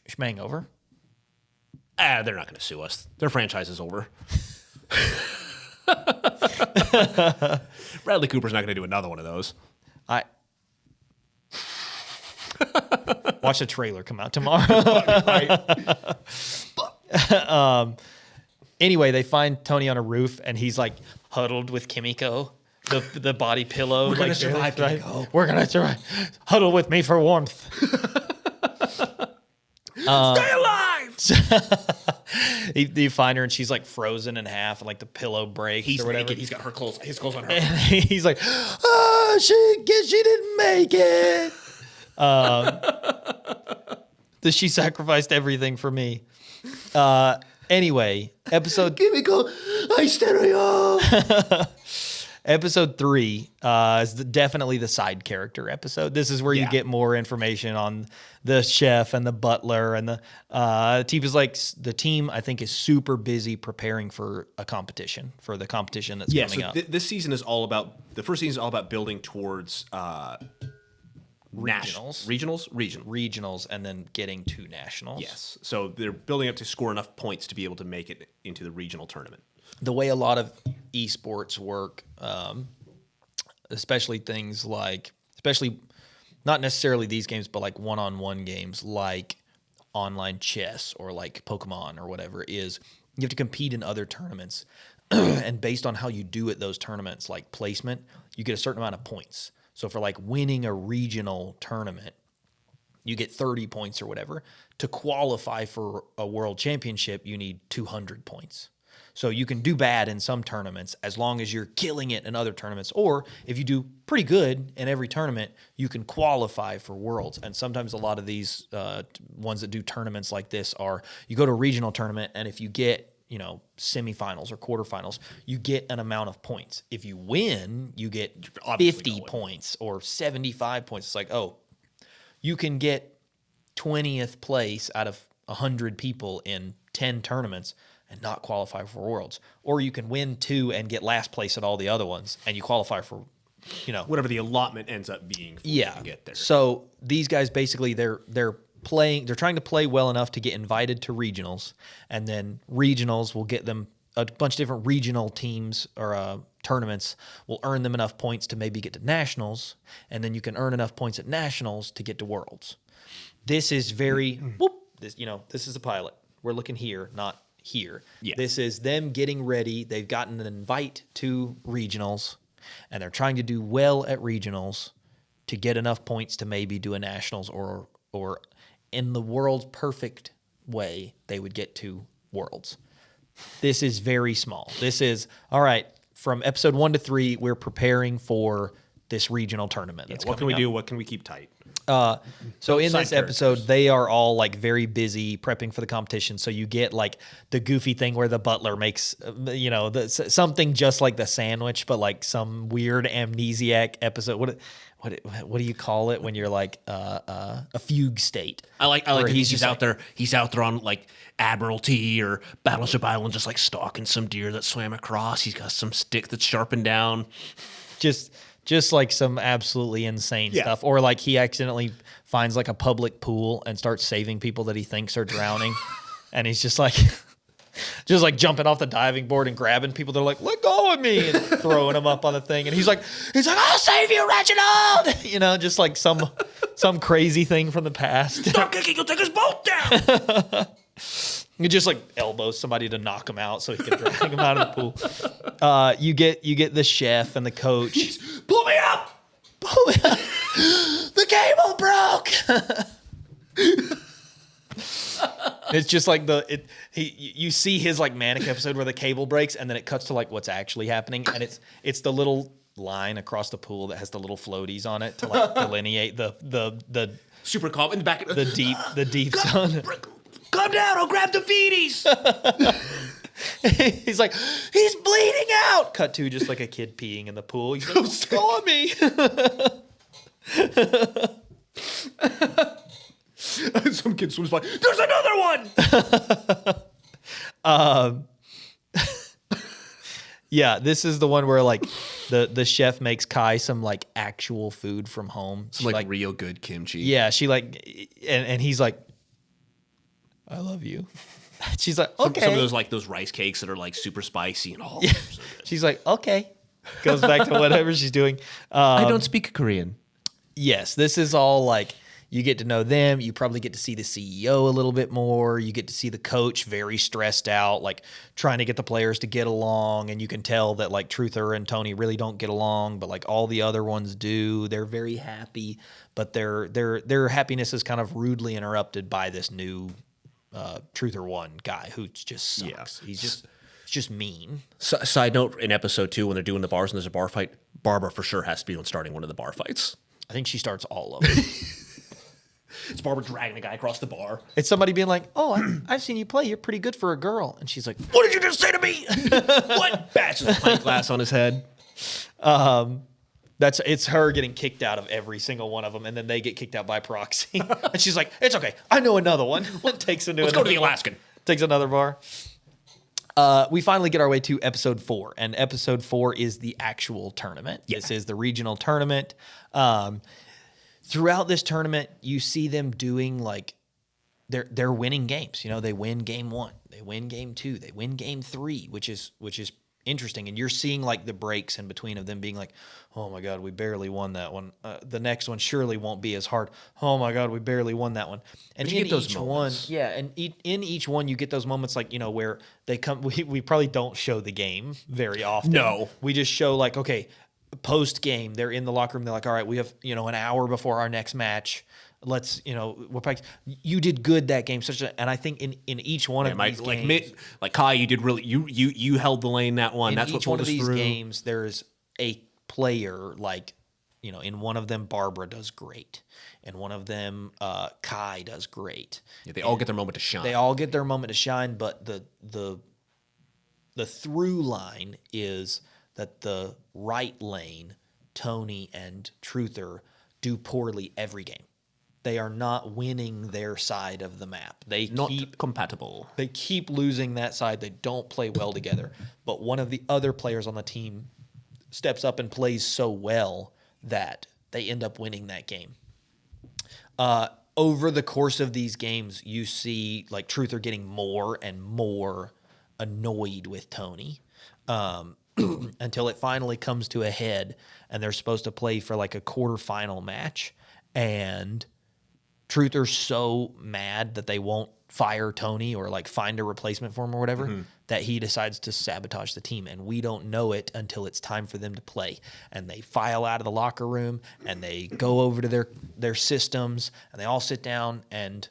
Schmangover. They're not going to sue us. Their franchise is over. Bradley Cooper's not going to do another one of those. Watch the trailer come out tomorrow. Anyway, they find Tony on a roof, and he's like huddled with Kimiko, the body pillow. We're going to survive, Kimiko. We're going to survive. Huddle with me for warmth. Stay alive! You find her, and she's like frozen in half, and like the pillow breaks. He's or whatever. naked. He's got his clothes on her. And he's like, she didn't make it. She sacrificed everything for me. Anyway, episode. Kimiko, I stereo. Episode 3 is definitely the side character episode. This is where you get more information on the chef and the butler, and the team. I think is super busy preparing for the competition that's coming up. This season is all about the first season is all about building towards regionals, and then getting to nationals. Yes, so they're building up to score enough points to be able to make it into the regional tournament. The way a lot of esports work, especially not necessarily these games, but like one-on-one games like online chess or like Pokemon or whatever, is you have to compete in other tournaments. And based on how you do at those tournaments, like placement, you get a certain amount of points. So for like winning a regional tournament, you get 30 points or whatever. To qualify for a world championship, you need 200 points. So you can do bad in some tournaments as long as you're killing it in other tournaments. Or if you do pretty good in every tournament, you can qualify for worlds. And sometimes a lot of these ones that do tournaments like this are, you go to a regional tournament, and if you get, semifinals or quarterfinals, you get an amount of points. If you win, you get 50 points or 75 points. It's like, you can get 20th place out of 100 people in 10 tournaments, and not qualify for Worlds. Or you can win 2 and get last place at all the other ones, and you qualify for, whatever the allotment ends up being for you to get there. So these guys basically they're trying to play well enough to get invited to regionals, and then regionals will get them a bunch of different regional teams or tournaments will earn them enough points to maybe get to nationals, and then you can earn enough points at nationals to get to Worlds. This is very this is a pilot. We're looking here, not here. Yeah. This is them getting ready. They've gotten an invite to regionals, and they're trying to do well at regionals to get enough points to maybe do a nationals, or in the world's perfect way, they would get to Worlds. This is very small. This is, all right, from episode 1 to 3, we're preparing for this regional tournament. What can we do? What can we keep tight? So in this episode, they are all like very busy prepping for the competition. So you get like the goofy thing where the butler makes, something just like the sandwich, but like some weird amnesiac episode. What do you call it when you're like a fugue state? I like he's out there. He's out there on like Admiralty or Battleship Island, just like stalking some deer that swam across. He's got some stick that's sharpened down. Just like some absolutely insane stuff. Or like he accidentally finds like a public pool and starts saving people that he thinks are drowning. And he's just like jumping off the diving board and grabbing people. They're like, let go of me, and throwing them up on the thing. And he's like, I'll save you, Reginald. Just like some crazy thing from the past. Stop kicking, you'll take us both down. You just like elbow somebody to knock him out so he can drag him out of the pool. You get the chef and the coach. Pull me up. The cable broke. It's just like you see his like Manic episode where the cable breaks, and then it cuts to like what's actually happening, and it's the little line across the pool that has the little floaties on it to like delineate the super calm in the back. The deep sun. Come down, I'll grab the feeties. He's like, he's bleeding out. Cut to just like a kid peeing in the pool. He's like, go on me. Some kid swims by. There's another one. Yeah, this is the one where like the chef makes Kai some like actual food from home. Some like real good kimchi. Yeah, she like, and he's like, I love you. She's like, okay. Some of those rice cakes that are like super spicy and all. Yeah. So she's like, okay. Goes back to whatever she's doing. I don't speak Korean. Yes, this is all like you get to know them. You probably get to see the CEO a little bit more. You get to see the coach very stressed out, like trying to get the players to get along. And you can tell that like Truther and Tony really don't get along, but like all the other ones do. They're very happy, but their happiness is kind of rudely interrupted by this new Truther 1 guy who just sucks. Yeah. He's just mean. Side note, in episode 2, when they're doing the bars and there's a bar fight, Barbara for sure has to be on starting one of the bar fights. I think she starts all of them. It's Barbara dragging the guy across the bar. It's somebody being like, oh, I've seen you play. You're pretty good for a girl. And she's like, what did you just say to me? What? Bashes a pint glass on his head. It's her getting kicked out of every single one of them, and then they get kicked out by proxy. And she's like, it's okay. I know another one. Takes him to Let's go to the Alaskan. Takes another bar. We finally get our way to episode 4, and episode 4 is the actual tournament. Yeah. This is the regional tournament. Throughout this tournament, you see them doing like they're winning games. They win game 1, they win game 2, they win game 3, which is interesting. And you're seeing like the breaks in between of them being like, oh my God, we barely won that one. The next one surely won't be as hard. Oh my God, we barely won that one. And in each one, in each one, you get those moments like, where they come, we probably don't show the game very often. No. We just show like, okay, post game, they're in the locker room. They're like, all right, we have, an hour before our next match. Let's, we're practicing. You did good that game, and I think in each one of these games, like Kai, you did really, you held the lane that one. That's what pulled us through. In each one of these games, there's a player like, in one of them, Barbara does great, and one of them, Kai does great. Yeah, they all get their moment to shine. They all get their moment to shine, but the through line is that the right lane, Tony and Truther, do poorly every game. they are not winning their side of the map. They Not compatible. They keep losing that side. They don't play well together. But one of the other players on the team steps up and plays so well that they end up winning that game. Over the course of these games, you see like Truther getting more and more annoyed with Tony until it finally comes to a head and they're supposed to play for like a quarterfinal match. And Truther's so mad that they won't fire Tony or like find a replacement for him or whatever that he decides to sabotage the team. And we don't know it until it's time for them to play. And they file out of the locker room and they go over to their systems and they all sit down and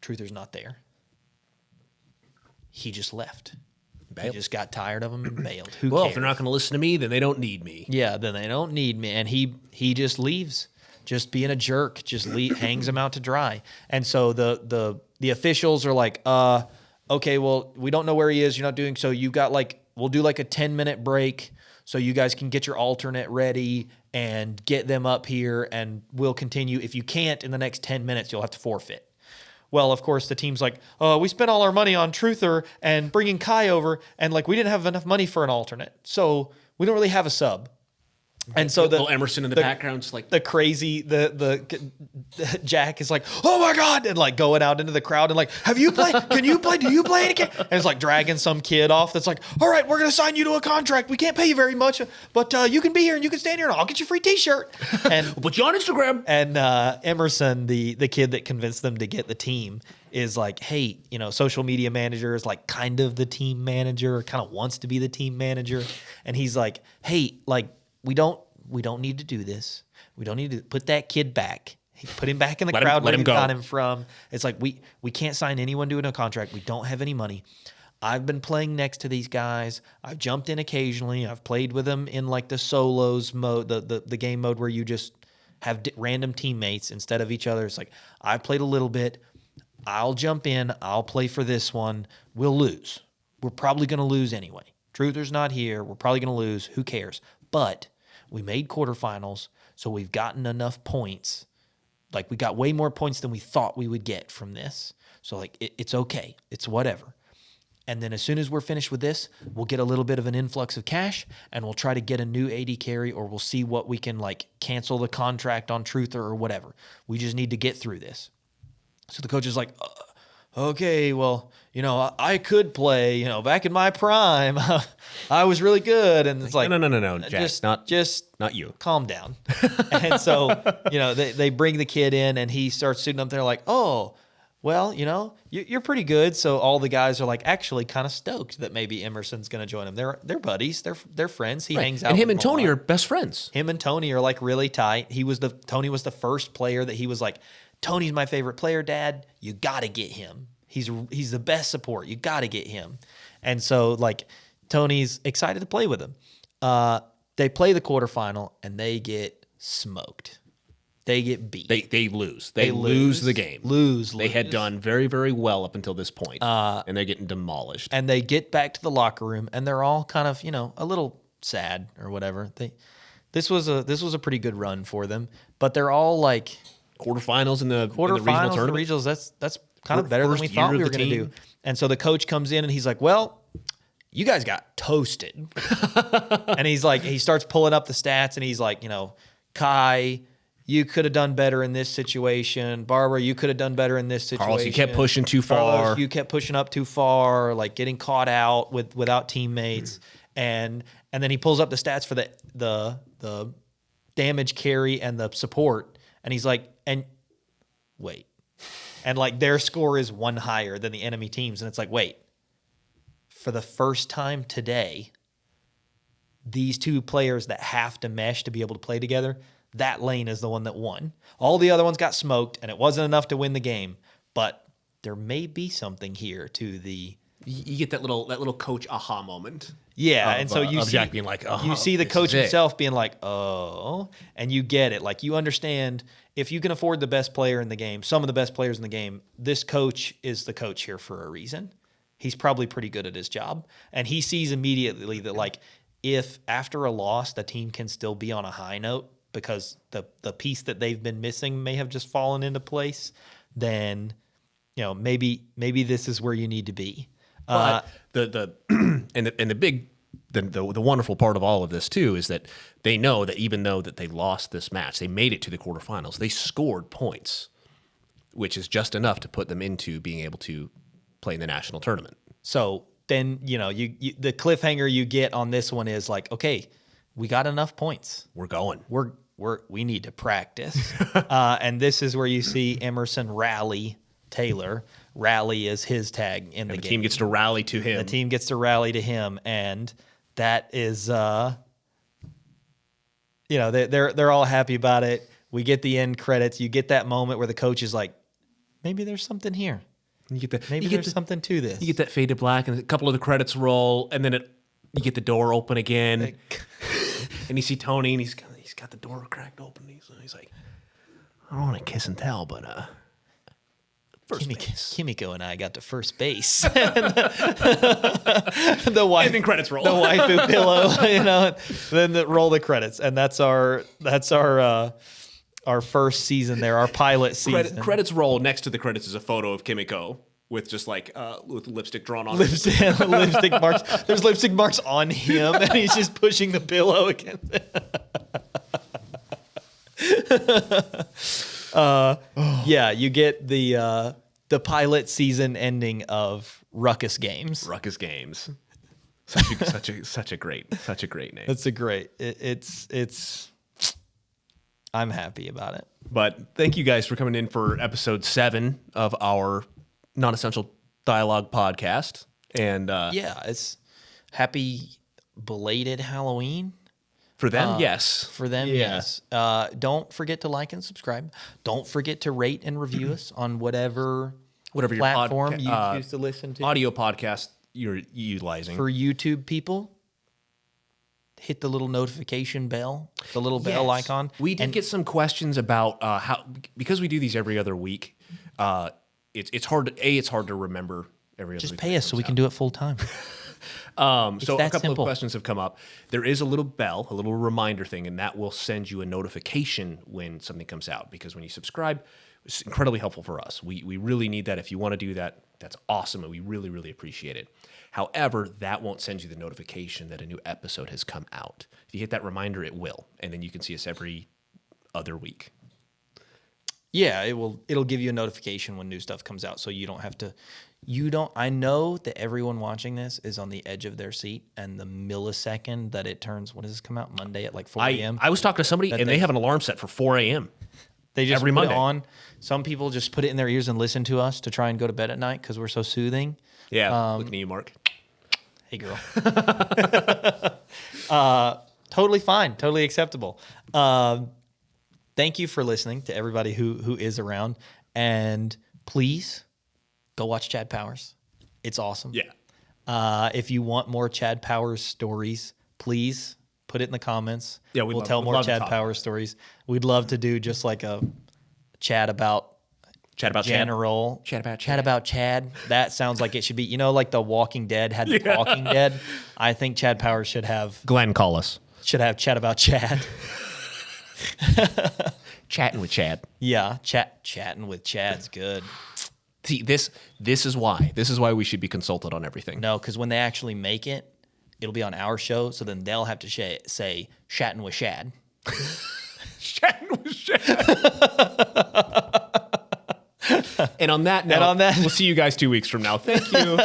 Truther's not there. He just left. Bailed. He just got tired of them and bailed. Who Well, cares? if they're not going to listen to me, then they don't need me. Yeah, then they don't need me. And he just leaves, just being a jerk, just hangs him out to dry. And so the officials are like, okay, well, we don't know where he is. You're not doing so. You got like, we'll do like a 10-minute break so you guys can get your alternate ready and get them up here and we'll continue. If you can't in the next 10 minutes, you'll have to forfeit. Well, of course, the team's like, oh, we spent all our money on Truther and bringing Kai over, and like we didn't have enough money for an alternate, so we don't really have a sub. And so little Emerson in the background, just like the crazy the Jack is like, oh my god, and like going out into the crowd and like, have you played? Can you play? Do you play it again? And it's like dragging some kid off that's like, all right, we're gonna sign you to a contract. We can't pay you very much, but you can be here and you can stand here and I'll get you a free T-shirt. And we'll put you on Instagram. And Emerson, the kid that convinced them to get the team, is like, hey, social media manager is like kind of the team manager, kind of wants to be the team manager, and he's like, hey, like. We don't need to do this. We don't need to put that kid back. Put him back in the crowd where we got him from. It's like we can't sign anyone to a contract. We don't have any money. I've been playing next to these guys. I've jumped in occasionally. I've played with them in like the solos mode, the game mode where you just have random teammates instead of each other. It's like I've played a little bit. I'll jump in. I'll play for this one. We'll lose. We're probably going to lose anyway. Truther's not here. We're probably going to lose. Who cares? But we made quarterfinals, so we've gotten enough points. Like, we got way more points than we thought we would get from this. So, like, it's okay. It's whatever. And then as soon as we're finished with this, we'll get a little bit of an influx of cash, and we'll try to get a new AD carry, or we'll see what we can, like, cancel the contract on Truther or whatever. We just need to get through this. So the coach is like, okay, well, I could play, back in my prime, I was really good. And it's like, no, Jack, not you. Calm down. And so, they bring the kid in and he starts suiting up there like, oh, well, you're pretty good. So all the guys are like actually kind of stoked that maybe Emerson's going to join them. They're buddies. They're friends. He hangs out. And him with and them a Tony lot. are best friends. Him and Tony are like really tight. Tony was the first player that he was like, Tony's my favorite player, Dad. You got to get him. He's the best support. You got to get him. And so, like, Tony's excited to play with him. They play the quarterfinal, and they get smoked. They get beat. They lose. They lose the game. They had done very, very well up until this point, and they're getting demolished. And they get back to the locker room, and they're all kind of, a little sad or whatever. This was a pretty good run for them, but they're all like quarterfinals in the regional tournament. The regionals. That's kind of better than we thought we were going to do. And so the coach comes in and he's like, well, you guys got toasted. And he starts pulling up the stats and he's like, Kai, you could have done better in this situation. Barbara, you could have done better in this situation. Carlos, you kept pushing too far. Carlos, you kept pushing up too far, like getting caught out without teammates. And then he pulls up the stats for the damage carry and the support. And he's like, and wait. And like their score is one higher than the enemy teams. And it's like, wait, for the first time today, these two players that have to mesh to be able to play together, that lane is the one that won. All the other ones got smoked, and it wasn't enough to win the game. But there may be something here to the... You get that little coach aha moment. Yeah, and so you see Jack being like, oh, you see the coach himself being like, oh, and you get it. Like you understand if you can afford the best player in the game, some of the best players in the game, this coach is the coach here for a reason. He's probably pretty good at his job, and he sees immediately that like if after a loss the team can still be on a high note because the piece that they've been missing may have just fallen into place, then maybe this is where you need to be. But the wonderful part of all of this too is that they know that even though that they lost this match, they made it to the quarterfinals. They scored points, which is just enough to put them into being able to play in the national tournament. So then you the cliffhanger you get on this one is like, okay, we got enough points. We're going. We need to practice. And this is where you see Emerson rally Taylor. Rally is his tag in the game. The team gets to rally to him. The team gets to rally to him, and that is, they're all happy about it. We get the end credits. You get that moment where the coach is like, maybe there's something here. You get that. Maybe there's something to this. You get that faded black, and a couple of the credits roll, and then you get the door open again, and you see Tony, and he's got the door cracked open. He's like, I don't want to kiss and tell, but first base. Kimiko and I got to first base. the wife, and then credits roll. The waifu pillow, then roll the credits, and that's our first season there, our pilot season. Credits roll. Next to the credits is a photo of Kimiko with just with lipstick drawn on lipstick marks. There's lipstick marks on him, and he's just pushing the pillow against it. Yeah, you get the pilot season ending of Ruckus Games. Ruckus Games. Such a great name. It's a great. It's. I'm happy about it. But thank you guys for coming in for episode 7 of our non-essential dialogue podcast. And it's happy belated Halloween. For them, yes. For them, yes. Don't forget to like and subscribe. Don't forget to rate and review us on whatever your platform you choose to listen to. Audio podcast you're utilizing. For YouTube people, hit the little notification bell, the little bell icon. We did get some questions about how, because we do these every other week, it's hard to remember every other week. Just pay us so we can do it full time. So a couple simple. of questions have come up. There is a little bell, a little reminder thing, and that will send you a notification when something comes out. Because when you subscribe, it's incredibly helpful for us. We really need that. If you want to do that, that's awesome, and we really, really appreciate it. However, that won't send you the notification that a new episode has come out. If you hit that reminder, it will, and then you can see us every other week. Yeah, it'll give you a notification when new stuff comes out, so you don't have to. I know that everyone watching this is on the edge of their seat, and the millisecond that it turns, when does this come out? Monday at like 4 a.m.? I was talking to somebody, and they have an alarm set for 4 a.m. They just every put Monday. It on. Some people just put it in their ears and listen to us to try and go to bed at night because we're so soothing. Yeah, looking at you, Mark. Hey, girl. Totally fine. Totally acceptable. Thank you for listening to everybody who is around. And please go watch Chad Powers. It's awesome. Yeah. If you want more Chad Powers stories, please put it in the comments. Yeah, we'll tell more Chad Powers stories. We'd love to do just like a chat about general. Chat about Chat about Chad. That sounds like it should be, like The Walking Dead had The Talking Dead. I think Chad Powers should have Glenn, call us. Should have chat about Chad. Chatting with Chad. Yeah, chatting with Chad's good. See, this is why. This is why we should be consulted on everything. No, because when they actually make it, it'll be on our show, so then they'll have to say chatting with Shad. Chatting with Shad. And on that note, we'll see you guys 2 weeks from now. Thank you.